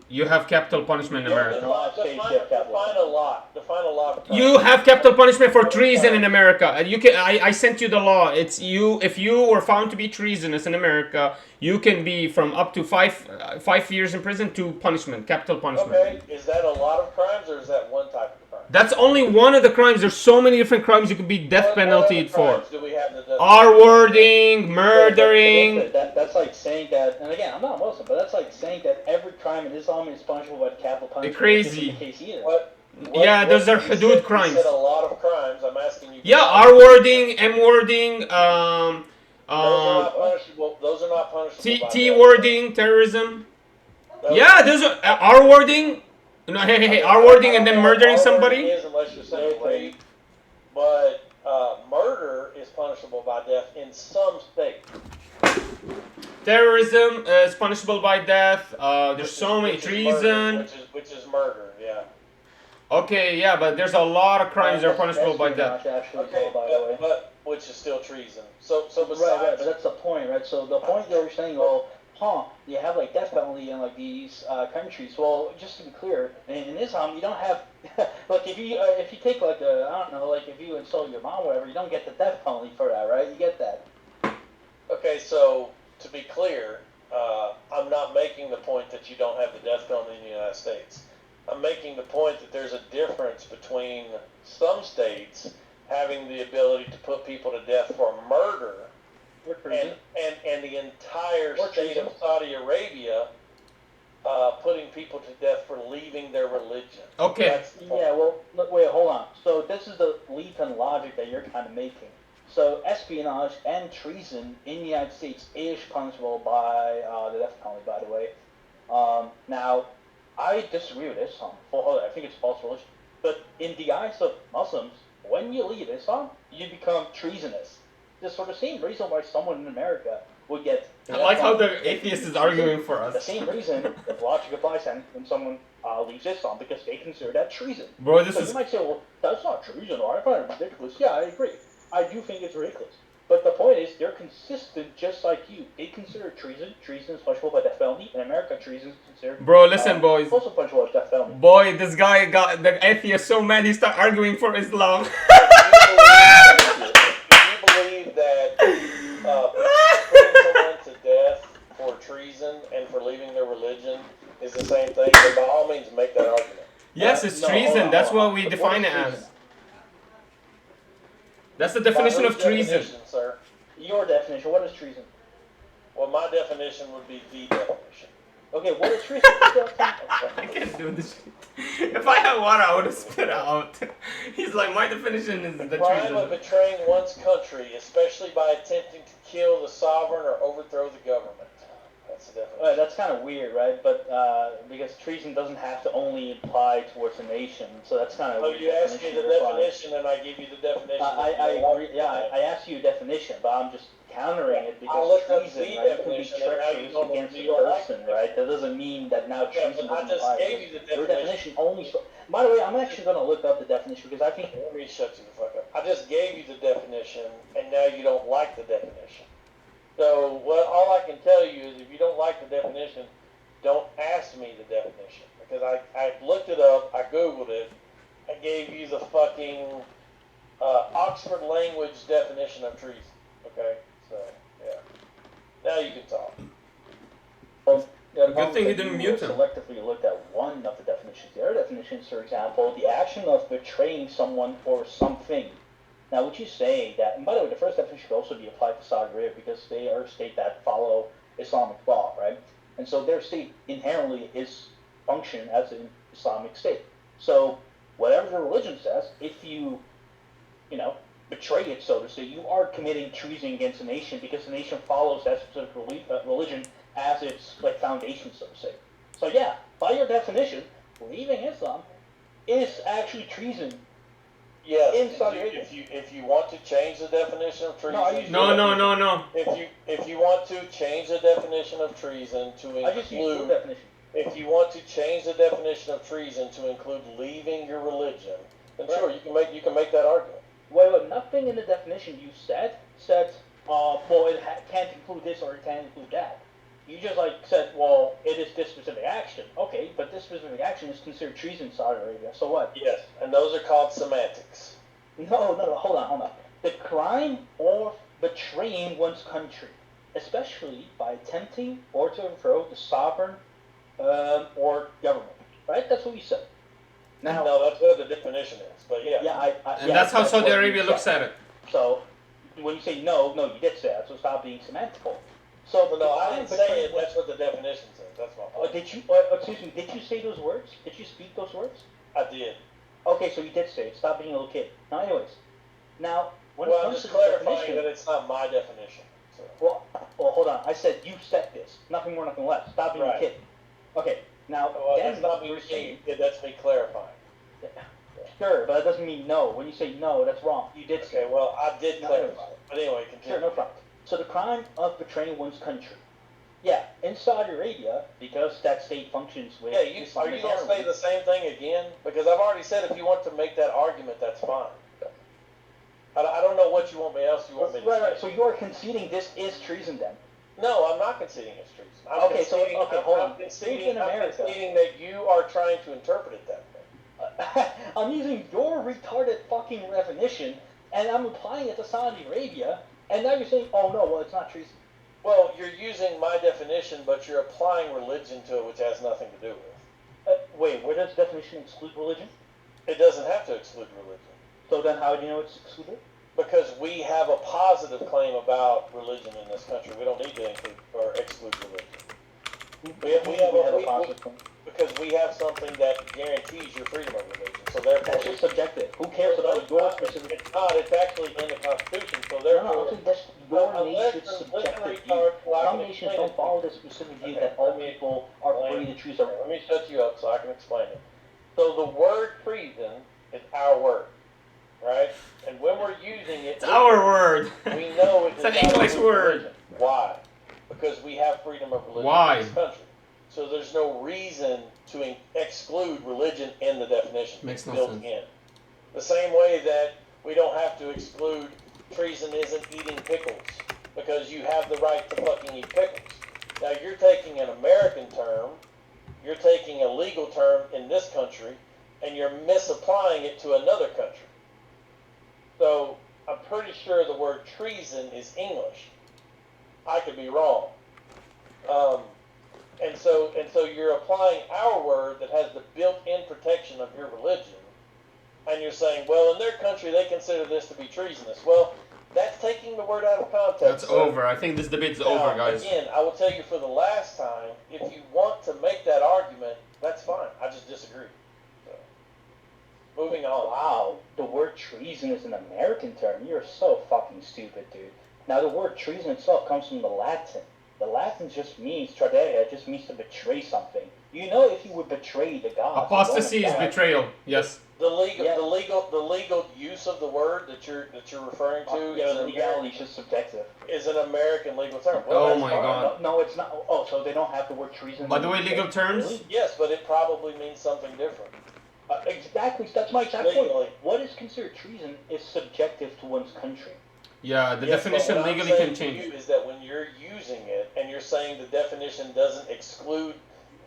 Speaker 2: You have capital punishment in America.
Speaker 1: Define a lot. Define a lot. Of
Speaker 2: You have capital punishment for treason in America. And you can. I sent you the law. It's you. If you were found to be treasonous in America, you can be from up to 5 years in prison to punishment, capital punishment.
Speaker 1: Okay. Is that a lot of crimes or is that one type of crime?
Speaker 2: That's only one of the crimes. There's so many different crimes you could be death penalty for.
Speaker 1: Do we have the death
Speaker 2: R-wording, murdering.
Speaker 8: That's like saying that, and again, I'm not Muslim, but that's like saying that every crime in Islam is punishable by capital punishment.
Speaker 2: Crazy.
Speaker 8: Which isn't the case either.
Speaker 2: Yeah, those are
Speaker 1: you
Speaker 2: hudud
Speaker 1: said,
Speaker 2: crimes.
Speaker 1: You said a lot of crimes. I'm asking you.
Speaker 2: Yeah, R-wording, M-wording,
Speaker 1: Those are not punishable. Those are not punishable. by death.
Speaker 2: T-wording, terrorism.
Speaker 1: Those-
Speaker 2: Yeah, those are R-wording. No, hey, R-wording and then murdering somebody.
Speaker 1: Is unless you're saying rape, but murder is punishable by death in some states.
Speaker 2: Terrorism is punishable by death. There's so many. Treason.
Speaker 1: Which is murder. Yeah.
Speaker 2: Okay, yeah, but there's a lot of crimes that are punishable by death.
Speaker 1: Okay, but which is still treason. So besides.
Speaker 8: Right, but that's the point, right? So the point that you're saying, you have like death penalty in like these countries. Well, just to be clear, in Islam, you don't have like if you take like I don't know, like if you insult your mom or whatever, you don't get the death penalty for that, right? You get that.
Speaker 1: Okay, so to be clear, I'm not making the point that you don't have the death penalty in the United States. I'm making the point that there's a difference between some states having the ability to put people to death for murder and the entire state of Saudi Arabia putting people to death for leaving their religion.
Speaker 2: Okay.
Speaker 1: That's the point.
Speaker 8: Yeah, well, wait, hold on. So this is the leap in logic that you're kind of making. So espionage and treason in the United States is punishable by the death penalty, by the way. Now, I disagree with Islam. I think it's false religion. But in the eyes of Muslims, when you leave Islam, you become treasonous. Just for the same reason why someone in America would get...
Speaker 2: I like how the atheist is arguing for
Speaker 8: The
Speaker 2: us.
Speaker 8: same reason if logic applies when someone leaves Islam, because they consider that treason.
Speaker 2: Bro, this
Speaker 8: So
Speaker 2: is...
Speaker 8: you might say, well, that's not treason, or I find it ridiculous. Yeah, I agree. I do think it's ridiculous. But the point is, they're consistent just like you. They consider treason is punishable by death penalty. In America, treason is considered...
Speaker 2: Bro, listen, boys.
Speaker 8: Also punishable by death penalty.
Speaker 2: Boy, this guy got the atheist so mad he started arguing for Islam.
Speaker 1: Do you believe that putting someone to death for treason and for leaving their religion is the same thing? Then by all means, make that argument.
Speaker 2: Yes, it's
Speaker 8: No,
Speaker 2: treason.
Speaker 8: hold on,
Speaker 2: That's
Speaker 8: hold on.
Speaker 2: what we
Speaker 8: What
Speaker 2: define
Speaker 8: is
Speaker 2: it as.
Speaker 8: treason?
Speaker 2: That's the definition
Speaker 1: By
Speaker 2: of
Speaker 1: whose
Speaker 2: treason.
Speaker 1: definition, sir?
Speaker 8: Your definition, what is treason?
Speaker 1: Well, my definition would be the definition.
Speaker 8: Okay, what is treason?
Speaker 2: I can't do this shit. If I had water, I would have spit it out. He's like, my definition is the
Speaker 1: Crime of
Speaker 2: treason.
Speaker 1: betraying one's country, especially by attempting to kill the sovereign or overthrow the government. That's the definition.
Speaker 8: That's kind of weird, right? But because treason doesn't have to only apply towards a nation, so that's kind of.
Speaker 1: So you asked me the definition, and I give you the definition.
Speaker 8: I agree. Yeah, I asked you a definition, but I'm just countering it because treason, right, can be treacherous against a person, right? That doesn't mean that now treason doesn't apply.
Speaker 1: I just gave you the definition.
Speaker 8: Your definition only. By the way, I'm actually going to look up the definition because I think.
Speaker 1: Let me shut you the fuck up. I just gave you the definition, and now you don't like the definition. So, well, all I can tell you is if you don't like the definition, don't ask me the definition. Because I looked it up, I Googled it, I gave you the fucking Oxford language definition of treason. Okay? So, yeah. Now you can talk.
Speaker 8: Well, yeah,
Speaker 2: Good thing you didn't mute him.
Speaker 8: Selectively looked at one of the definitions. The other definitions, for example, the action of betraying someone or something. Now, would you say that, and by the way, the first definition could also be applied to Saudi Arabia because they are a state that follow Islamic law, right? And so their state inherently is function as an Islamic state. So whatever the religion says, if you betray it, so to say, you are committing treason against a nation because the nation follows that specific religion as its foundation, so to say. So yeah, by your definition, leaving Islam is actually treason.
Speaker 1: Yes, if you want to change the definition of treason.
Speaker 2: No.
Speaker 1: If you want to change the definition of treason to include, if you want to change the definition of treason to include leaving your religion, then sure, you can make that argument.
Speaker 8: Well, nothing in the definition you said, well, it can't include this or it can't include that. You just said, well, it is this specific action. Okay, but this specific action is considered treason in Saudi Arabia. So what?
Speaker 1: Yes, and those are called semantics.
Speaker 8: No, hold on. The crime of betraying one's country, especially by attempting or to overthrow the sovereign or government. Right? That's what we said.
Speaker 1: Now, no, that's what the definition is. But yeah.
Speaker 2: And that's how Saudi Arabia looks at it.
Speaker 8: So when you say no, you did say that. So stop being semantical. So
Speaker 1: no, I didn't say it. That's what the definition says. That's my point.
Speaker 8: Excuse me. Did you say those words? Did you speak those words?
Speaker 1: I did.
Speaker 8: Okay, so you did say it. Stop being a little kid. Now, anyways, when
Speaker 1: I'm just clarifying that it's not my definition. So.
Speaker 8: Well, hold on. I said you said this. Nothing more, nothing less. Stop being a kid. Okay. Now,
Speaker 1: that's not me saying. That's me clarifying.
Speaker 8: Sure, but that doesn't mean no. When you say no, that's wrong. You did say.
Speaker 1: Okay. Well, I did clarify. But anyway, continue.
Speaker 8: Sure, no problem. So the crime of betraying one's country. Yeah, in Saudi Arabia, because that state functions with...
Speaker 1: Yeah, are you going to say the same thing again? Because I've already said if you want to make that argument, that's fine. I don't know what you want me to say.
Speaker 8: Right, so you are conceding this is treason then?
Speaker 1: No, I'm not conceding it's treason.
Speaker 8: Hold on.
Speaker 1: I'm conceding that you are trying to interpret it that way.
Speaker 8: I'm using your retarded fucking definition, and I'm applying it to Saudi Arabia, and now you're saying, oh no, well, it's not treason.
Speaker 1: Well, you're using my definition, but you're applying religion to it, which has nothing to do with.
Speaker 8: Wait, where does definition exclude religion?
Speaker 1: It doesn't have to exclude religion.
Speaker 8: So then how do you know it's excluded?
Speaker 1: Because we have a positive claim about religion in this country. We don't need to include or exclude religion. We have a positive claim. Because we have something that guarantees your freedom of religion. So therefore,
Speaker 8: that's just subjective. Who cares about your specific?
Speaker 1: It's not. It's actually in the Constitution. So therefore,
Speaker 8: that's your nation's subjective view. Some nations don't follow the specific view that all people are free to choose their.
Speaker 1: Let me shut you up so I can explain it. So the word treason is our word, right? And when we're using it,
Speaker 2: it's our word.
Speaker 1: We know
Speaker 2: it's an English word.
Speaker 1: Why? Because we have freedom of religion in this country. So there's no reason to exclude religion in the definition.
Speaker 2: Makes no
Speaker 1: built
Speaker 2: sense.
Speaker 1: in. The same way that we don't have to exclude treason isn't eating pickles because you have the right to fucking eat pickles. Now you're taking an American term, you're taking a legal term in this country, and you're misapplying it to another country. So I'm pretty sure the word treason is English. I could be wrong. And so you're applying our word that has the built-in protection of your religion, and you're saying, well, in their country they consider this to be treasonous. Well, that's taking the word out of context.
Speaker 2: That's over. I think this debate's over, guys.
Speaker 1: Again, I will tell you for the last time, if you want to make that argument, that's fine. I just disagree. So, moving on.
Speaker 8: Wow, the word treason is an American term. You're so fucking stupid, dude. Now, the word treason itself comes from the Latin, The Latin just means tradere. It just means to betray something. You know, if you would betray the gods,
Speaker 2: Apostasy is betrayal. Yes.
Speaker 1: The legal use of the word that you're referring to
Speaker 8: Yeah, the legality is just subjective.
Speaker 1: is an American legal term.
Speaker 2: Oh
Speaker 1: that's
Speaker 2: my
Speaker 1: fine.
Speaker 2: God.
Speaker 8: No, it's not. Oh, so they don't have the word treason.
Speaker 2: By the way, legal terms.
Speaker 8: Really?
Speaker 1: Yes, but it probably means something different.
Speaker 8: Exactly. That's my exact
Speaker 1: Legally.
Speaker 8: point. What is considered treason is subjective to one's country.
Speaker 2: Yeah, the
Speaker 1: Yes, but
Speaker 2: definition
Speaker 1: what I'm
Speaker 2: legally
Speaker 1: saying
Speaker 2: can
Speaker 1: to
Speaker 2: change.
Speaker 1: you is that when you're using it and you're saying the definition doesn't exclude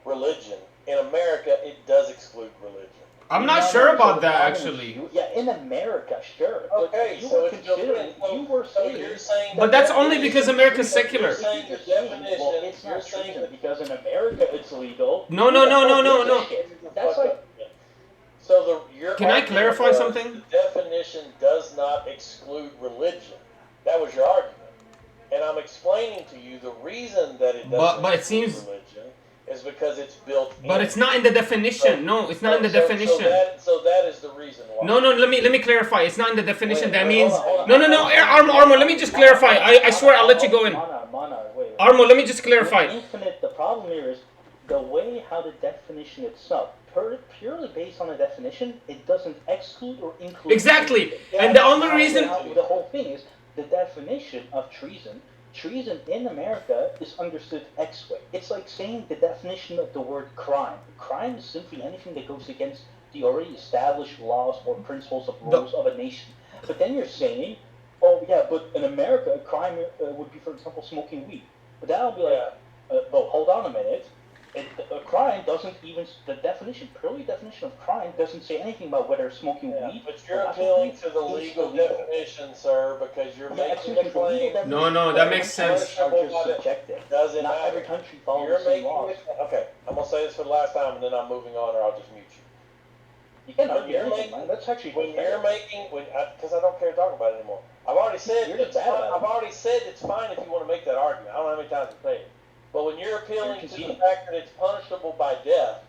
Speaker 1: religion, in America it does exclude religion.
Speaker 2: I'm not
Speaker 8: No,
Speaker 2: sure
Speaker 8: no, so
Speaker 2: about
Speaker 8: the
Speaker 2: that
Speaker 8: problem is
Speaker 2: actually.
Speaker 8: Yeah, in America, sure.
Speaker 1: Okay,
Speaker 8: but you
Speaker 1: so
Speaker 8: were
Speaker 1: it's still
Speaker 8: considering. You were
Speaker 1: so
Speaker 8: saying.
Speaker 1: you're saying
Speaker 2: But
Speaker 1: that
Speaker 2: that's
Speaker 1: that
Speaker 2: only
Speaker 1: is-
Speaker 2: because America's
Speaker 1: you're
Speaker 2: secular.
Speaker 1: saying the definition.
Speaker 8: Well, it's
Speaker 1: you're
Speaker 8: not
Speaker 1: saying
Speaker 8: treason
Speaker 1: that
Speaker 8: because in America it's legal.
Speaker 2: No, no, no, no, no, no.
Speaker 8: That's like.
Speaker 1: So your
Speaker 2: Can I
Speaker 1: argument
Speaker 2: clarify
Speaker 1: was
Speaker 2: something?
Speaker 1: The definition does not exclude religion. That was your argument, and I'm explaining to you the reason that it doesn't.
Speaker 2: But it
Speaker 1: exclude
Speaker 2: seems.
Speaker 1: religion is because it's built.
Speaker 2: But it's not in the definition. No, it's not in the definition.
Speaker 1: So that is the reason why.
Speaker 2: No, no. Let me clarify. It's not in the definition. That means
Speaker 8: hold on.
Speaker 2: no, no, no. Armo. Let me just clarify. I swear I'll let you go in.
Speaker 8: Mana, wait.
Speaker 2: Armo, let me just clarify.
Speaker 8: Infinite. The problem here is the way how the definition itself, purely based on the definition, it doesn't exclude or include.
Speaker 2: Exactly. And the only reason.
Speaker 8: The whole thing is the definition of treason. Treason in America is understood X way. It's like saying the definition of the word crime. Crime is simply anything that goes against the already established laws or principles of rules of a nation. But then you're saying, oh yeah, but in America, a crime would be, for example, smoking weed. But then I'll be like, well, hold on a minute. A crime doesn't even, the definition, purely definition of crime doesn't say anything about whether smoking weed.
Speaker 1: But you're appealing to the legal definition, sir, because you're making a claim.
Speaker 2: No, that makes sense.
Speaker 8: Are just subjective.
Speaker 1: Doesn't
Speaker 8: Not
Speaker 1: matter.
Speaker 8: every country follows
Speaker 1: You're
Speaker 8: the same
Speaker 1: making
Speaker 8: laws.
Speaker 1: okay, I'm gonna say this for the last time, and then I'm moving on, or I'll just mute you.
Speaker 8: You can't
Speaker 1: When
Speaker 8: argue
Speaker 1: you're
Speaker 8: anything,
Speaker 1: making-
Speaker 8: man. That's actually
Speaker 1: When
Speaker 8: fair.
Speaker 1: you're making, because I don't care to talk about it anymore. I've already said
Speaker 8: You're
Speaker 1: it's
Speaker 8: just bad
Speaker 1: fine.
Speaker 8: at it.
Speaker 1: I've already said it's fine if you want to make that argument. I don't know how many times to say it. But when you're appealing
Speaker 8: You're
Speaker 1: to the
Speaker 8: conceding.
Speaker 1: fact that it's punishable by death,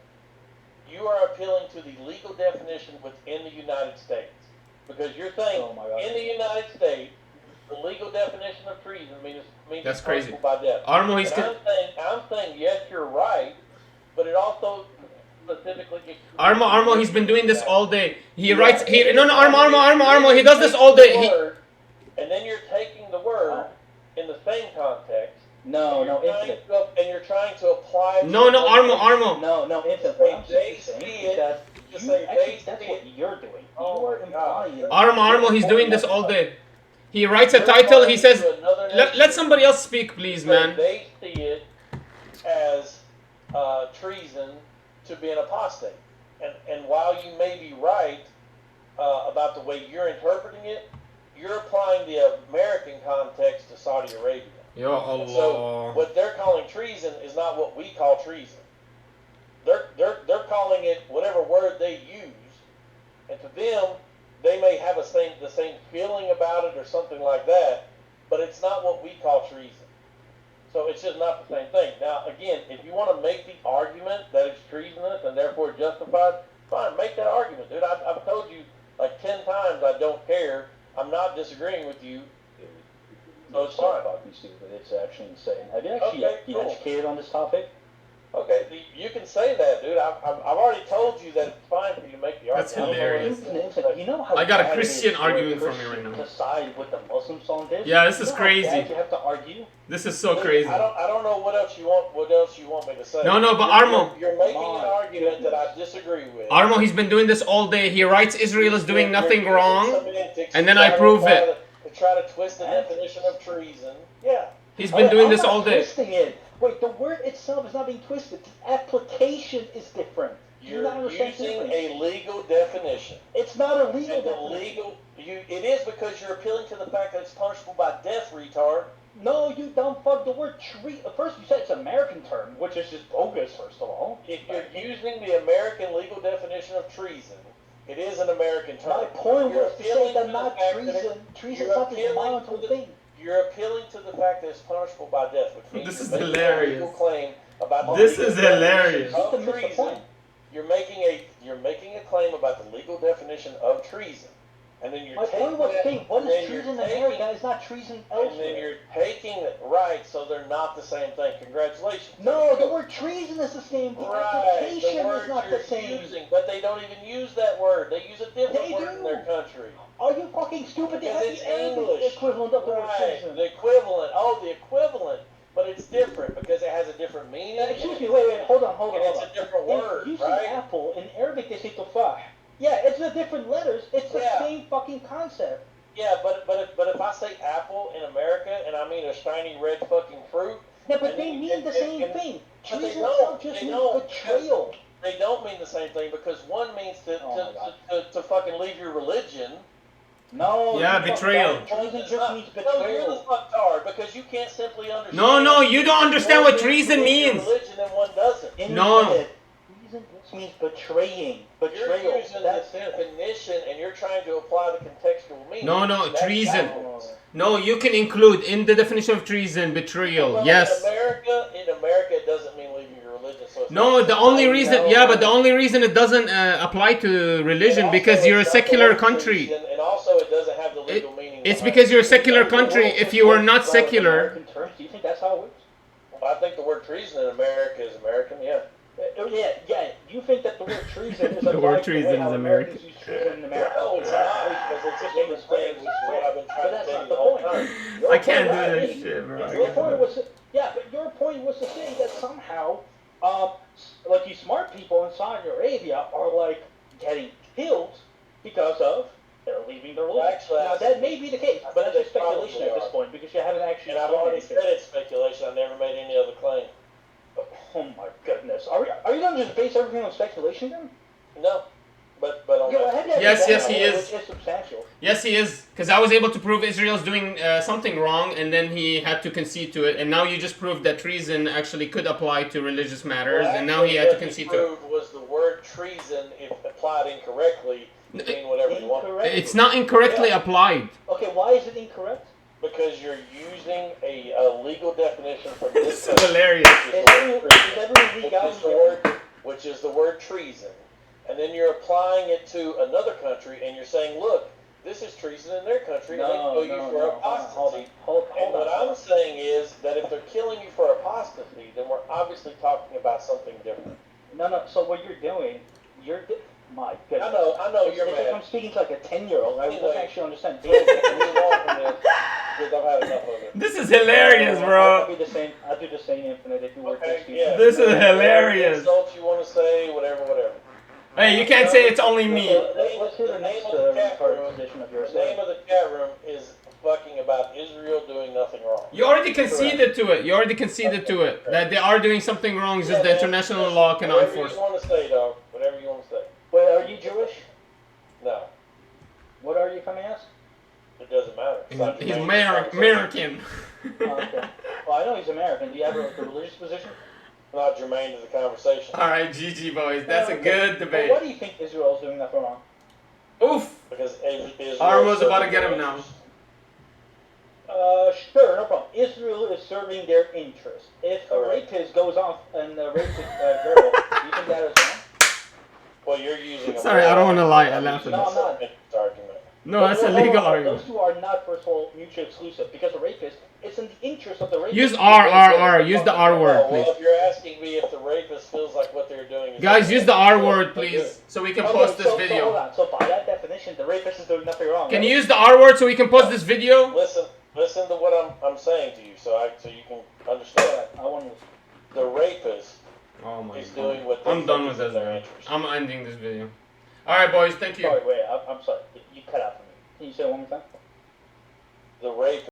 Speaker 1: you are appealing to the legal definition within the United States. Because you're saying
Speaker 8: Oh my God.
Speaker 1: in the United States, the legal definition of treason means
Speaker 2: That's
Speaker 1: it's
Speaker 2: crazy.
Speaker 1: punishable by death.
Speaker 2: Armo, he's.
Speaker 1: And I'm saying yes, you're right, but it also specifically.
Speaker 2: Armo, he's been doing this all day. He writes. Armo. He does this all day.
Speaker 1: And then you're taking the word in the same context.
Speaker 8: No,
Speaker 1: Infinite.
Speaker 8: infinite.
Speaker 1: And you're trying to apply.
Speaker 2: No, Armo.
Speaker 8: No, infinite. What I'm simply saying is that that's what you're doing. You are implying.
Speaker 2: Armo, he's doing this all day. He writes a title. He says, "Let somebody else speak, please, man."
Speaker 1: They see it as treason to be an apostate. And while you may be right about the way you're interpreting it, you're applying the American context to Saudi Arabia.
Speaker 2: Ya Allah.
Speaker 1: So what they're calling treason is not what we call treason. They're calling it whatever word they use, and to them they may have the same feeling about it or something like that, but it's not what we call treason. So it's just not the same thing. Now again, if you want to make the argument that it's treasonous and therefore justified, fine, make that argument, dude. I've told you like 10 times I don't care. I'm not disagreeing with you. So it's fine.
Speaker 8: Fucking stupid. It's actually insane. Have you actually been educated on this topic?
Speaker 1: Okay, you can say that, dude. I've already told you that it's fine for you to make the
Speaker 2: That's
Speaker 1: argument.
Speaker 2: hilarious.
Speaker 8: You know how
Speaker 2: I got a
Speaker 8: bad it
Speaker 2: Christian
Speaker 8: is for
Speaker 2: arguing
Speaker 8: a
Speaker 2: for me right
Speaker 8: Christian
Speaker 2: now.
Speaker 8: to side with the Muslims on this?
Speaker 2: Yeah, this is
Speaker 8: You know how
Speaker 2: crazy.
Speaker 8: bad you have to argue?
Speaker 2: This is so
Speaker 1: Dude,
Speaker 2: crazy.
Speaker 1: I don't know what else you want me to say.
Speaker 2: No, but
Speaker 1: You're-
Speaker 2: Armo.
Speaker 1: you're making an argument that I disagree with.
Speaker 2: Armo, he's been doing this all day. He writes Israel is doing nothing
Speaker 1: You're
Speaker 2: wrong,
Speaker 1: using semantics
Speaker 2: and then
Speaker 1: to
Speaker 2: I
Speaker 1: try to
Speaker 2: prove
Speaker 1: apply
Speaker 2: it.
Speaker 1: To try to twist the definition of treason. Yeah.
Speaker 2: He's been doing this all day.
Speaker 8: Twisting it. Wait, the word itself is not being twisted. The application is different.
Speaker 1: You're
Speaker 8: not understand
Speaker 1: using
Speaker 8: difference.
Speaker 1: a legal definition.
Speaker 8: It's not a legal
Speaker 1: And the
Speaker 8: definition.
Speaker 1: it is because you're appealing to the fact that it's punishable by death, retard.
Speaker 8: No, you dumb fuck. The word treat. First, you said it's an American term, which is just bogus. First of all,
Speaker 1: If you're using the American legal definition of treason, it is an American term.
Speaker 8: my point
Speaker 1: You're
Speaker 8: was to say
Speaker 1: appealing
Speaker 8: that
Speaker 1: to
Speaker 8: not
Speaker 1: the fact that
Speaker 8: treason. Treason
Speaker 1: you're
Speaker 8: is not this
Speaker 1: appealing
Speaker 8: volatile
Speaker 1: to the-
Speaker 8: thing.
Speaker 1: You're appealing to the fact that it's punishable by death, which means
Speaker 2: This is
Speaker 1: you're making
Speaker 2: hilarious.
Speaker 1: a legal claim about the
Speaker 2: This
Speaker 1: legal
Speaker 2: is hilarious.
Speaker 1: definition of
Speaker 8: You missed the
Speaker 1: treason.
Speaker 8: point.
Speaker 1: You're making a claim about the legal definition of treason. and then you're
Speaker 8: My
Speaker 1: taking
Speaker 8: point was
Speaker 1: that,
Speaker 8: saying, what
Speaker 1: and
Speaker 8: is
Speaker 1: then you're
Speaker 8: treason in
Speaker 1: taking-
Speaker 8: America is not treason
Speaker 1: and then
Speaker 8: elsewhere.
Speaker 1: you're taking it right, so they're not the same thing. Congratulations.
Speaker 8: No, the word treason is the same. The
Speaker 1: Right,
Speaker 8: application
Speaker 1: the word
Speaker 8: is not
Speaker 1: you're
Speaker 8: the same.
Speaker 1: using, but they don't even use that word. They use a different
Speaker 8: They
Speaker 1: word in
Speaker 8: do.
Speaker 1: their country.
Speaker 8: Are you fucking stupid? They
Speaker 1: Because
Speaker 8: have
Speaker 1: it's
Speaker 8: the Arabic
Speaker 1: English.
Speaker 8: equivalent of the word
Speaker 1: Right,
Speaker 8: treason.
Speaker 1: the equivalent. Oh, the equivalent. But it's different because it has a different meaning.
Speaker 8: Excuse me, wait, hold on.
Speaker 1: And it's a different word,
Speaker 8: You say
Speaker 1: right?
Speaker 8: apple, in Arabic they say tufah. Yeah, it's the different letters. It's the
Speaker 1: Yeah.
Speaker 8: same fucking concept.
Speaker 1: Yeah, but if I say apple in America and I mean a shiny red fucking fruit,
Speaker 8: Yeah, but
Speaker 1: And
Speaker 8: they
Speaker 1: then-
Speaker 8: mean
Speaker 1: and-
Speaker 8: the same
Speaker 1: and-
Speaker 8: thing.
Speaker 1: but they
Speaker 8: Treason
Speaker 1: don't.
Speaker 8: itself just
Speaker 1: They
Speaker 8: means
Speaker 1: don't.
Speaker 8: betrayal.
Speaker 1: they don't mean the same thing because one means
Speaker 8: Oh my God.
Speaker 1: to fucking leave your religion.
Speaker 8: No.
Speaker 2: Yeah,
Speaker 8: you
Speaker 2: betrayal.
Speaker 8: fucked up. Treason
Speaker 1: It's
Speaker 8: just
Speaker 1: not-
Speaker 8: means
Speaker 1: No, you're the
Speaker 8: betrayal.
Speaker 1: fucktard because you can't simply understand.
Speaker 2: No, you don't understand what
Speaker 1: One
Speaker 2: treason
Speaker 1: means to leave
Speaker 2: means.
Speaker 1: your religion and one doesn't.
Speaker 2: No.
Speaker 8: Instead, treason just means betraying.
Speaker 1: You're
Speaker 8: Betrayal.
Speaker 1: using
Speaker 8: That's
Speaker 1: the definition and you're trying to apply the contextual meaning.
Speaker 2: No,
Speaker 1: That's
Speaker 2: treason.
Speaker 1: backwards.
Speaker 2: No, you can include in the definition of treason betrayal.
Speaker 1: Well,
Speaker 2: Yes.
Speaker 1: In America, it doesn't mean leaving your religion. So it's
Speaker 2: No,
Speaker 1: not-
Speaker 2: the only
Speaker 8: I
Speaker 2: reason,
Speaker 8: know.
Speaker 2: yeah, but the only reason it doesn't apply to religion
Speaker 1: And
Speaker 2: because
Speaker 1: also,
Speaker 2: you're a
Speaker 1: it's not the
Speaker 2: secular
Speaker 1: word
Speaker 2: country.
Speaker 1: treason, and also, it doesn't have the legal meaning.
Speaker 2: It's
Speaker 1: behind
Speaker 2: because
Speaker 1: it.
Speaker 2: you're a secular country. If you were not
Speaker 8: Well,
Speaker 2: secular,
Speaker 8: American terms, do you think that's how it works?
Speaker 1: I think the word treason in America is American. Yeah.
Speaker 8: Yeah. You think that the word treason is
Speaker 2: The
Speaker 8: applied
Speaker 2: word
Speaker 8: to the way
Speaker 2: treason
Speaker 8: how
Speaker 2: is
Speaker 8: Americans use treason in America?
Speaker 1: No, it's not because it's the same thing, which is what I've been
Speaker 8: But
Speaker 1: trying to
Speaker 8: that's
Speaker 1: tell
Speaker 8: not
Speaker 1: you
Speaker 8: the
Speaker 1: the whole
Speaker 8: point.
Speaker 1: time.
Speaker 8: Your
Speaker 2: I can't
Speaker 8: point
Speaker 2: do
Speaker 8: was-
Speaker 2: this shit, bro. I
Speaker 8: Your
Speaker 2: can't
Speaker 8: point
Speaker 2: do
Speaker 8: was, yeah, but your point was to say that somehow, like these smart people in Saudi Arabia are like getting killed because of they're leaving their religion.
Speaker 1: Actually,
Speaker 8: Now that may be the case, but that's just
Speaker 1: they probably
Speaker 8: speculation at this
Speaker 1: are.
Speaker 8: point because you haven't actually
Speaker 1: And I've
Speaker 8: shown
Speaker 1: already
Speaker 8: anything.
Speaker 1: said it's speculation. I never made any other claim.
Speaker 8: Oh my goodness, are you gonna just base everything on speculation then?
Speaker 1: No, but on
Speaker 8: Yeah,
Speaker 1: that.
Speaker 8: have you had
Speaker 2: Yes,
Speaker 8: any
Speaker 2: yes, he
Speaker 8: data,
Speaker 2: is.
Speaker 8: Which is substantial.
Speaker 2: Yes, he is. Because I was able to prove Israel's doing something wrong, and then he had to concede to it. And now you just proved that treason actually could apply to religious matters,
Speaker 1: Well,
Speaker 2: and now he had to
Speaker 1: actually,
Speaker 2: concede
Speaker 1: what
Speaker 2: to
Speaker 1: he
Speaker 2: it.
Speaker 1: proved was the word treason, if applied incorrectly, can mean whatever you want.
Speaker 8: Incorrect.
Speaker 2: It's not incorrectly
Speaker 1: Yeah.
Speaker 2: applied.
Speaker 8: Okay, why is it incorrect?
Speaker 1: Because you're using a legal definition from
Speaker 2: This
Speaker 1: this
Speaker 2: is hilarious.
Speaker 8: Is every legality
Speaker 1: which is the word treason, and then you're applying it to another country, and you're saying, look, this is treason in their country, and they kill you for apostasy.
Speaker 8: Hold
Speaker 1: And what
Speaker 8: on.
Speaker 1: I'm saying is that if they're killing you for apostasy, then we're obviously talking about something different.
Speaker 8: No, so what you're doing, my goodness.
Speaker 1: I know you're
Speaker 8: It's like
Speaker 1: mad.
Speaker 8: I'm speaking to like a 10-year-old. I
Speaker 1: Anyway.
Speaker 8: don't actually understand.
Speaker 1: We can move on from this, because I've had enough of it.
Speaker 2: This is hilarious,
Speaker 8: I'll
Speaker 2: bro.
Speaker 8: do the same. I'll do the same infinite if you were
Speaker 1: Okay,
Speaker 8: to speak.
Speaker 1: yeah.
Speaker 2: This is
Speaker 1: Whatever
Speaker 2: hilarious.
Speaker 1: insults you want to say, whatever.
Speaker 2: Hey, you can't say it's only me.
Speaker 8: Let's hear the next retarded position of yours.
Speaker 1: The name of the chat room is fucking about Israel doing nothing wrong.
Speaker 2: You already conceded to it. That they are doing something wrong. It's just the international law cannot enforce.
Speaker 1: Whatever you want to say, dog. Whatever you want to say.
Speaker 8: Wait, are you Jewish?
Speaker 1: No,
Speaker 8: What are you, coming ask?
Speaker 1: it doesn't matter. It's not
Speaker 2: He's
Speaker 1: germane to the conversation.
Speaker 2: American.
Speaker 8: Oh, okay. Well, I know he's American. Do you have a religious position?
Speaker 1: Not germane to the conversation.
Speaker 2: All right, GG boys. That's a good
Speaker 8: Well,
Speaker 2: debate.
Speaker 8: what do you think Israel is doing that wrong?
Speaker 2: Oof.
Speaker 1: Because Israel.
Speaker 2: Armo's about to get him now.
Speaker 8: Sure, no problem. Israel is serving their interest. If a rapist goes off and rapes a girl, do you think that is wrong?
Speaker 1: Well, you're using.
Speaker 2: Sorry, I don't wanna lie, I laughed at
Speaker 8: No, I'm not.
Speaker 1: Argument.
Speaker 2: No, that's a
Speaker 8: Hold on,
Speaker 2: legal
Speaker 8: Those
Speaker 2: argument.
Speaker 8: two are not, first of all, mutually exclusive. Because a rapist, it's in the interest of the rapist.
Speaker 2: Use R. Use the R word,
Speaker 1: Well,
Speaker 2: please.
Speaker 1: if you're asking me if the rapist feels like what they're doing is.
Speaker 2: Guys, use the R word, please, so we can post this
Speaker 8: So hold
Speaker 2: video.
Speaker 8: on. So by that definition, the rapist is doing nothing wrong.
Speaker 2: Can
Speaker 8: right?
Speaker 2: you use the R word so we can post this video?
Speaker 1: Listen to what I'm saying to you, so you can understand.
Speaker 8: I want to.
Speaker 1: The rapist
Speaker 2: Oh my
Speaker 1: is
Speaker 2: god.
Speaker 1: doing what they
Speaker 2: I'm
Speaker 1: think
Speaker 2: done
Speaker 1: is
Speaker 2: with
Speaker 1: in
Speaker 2: this
Speaker 1: their
Speaker 2: video.
Speaker 1: interest.
Speaker 2: I'm ending this video. Alright, boys, thank you.
Speaker 8: Sorry, wait. I'm sorry. You cut out for me. Can you say it one more time?
Speaker 1: The rapist.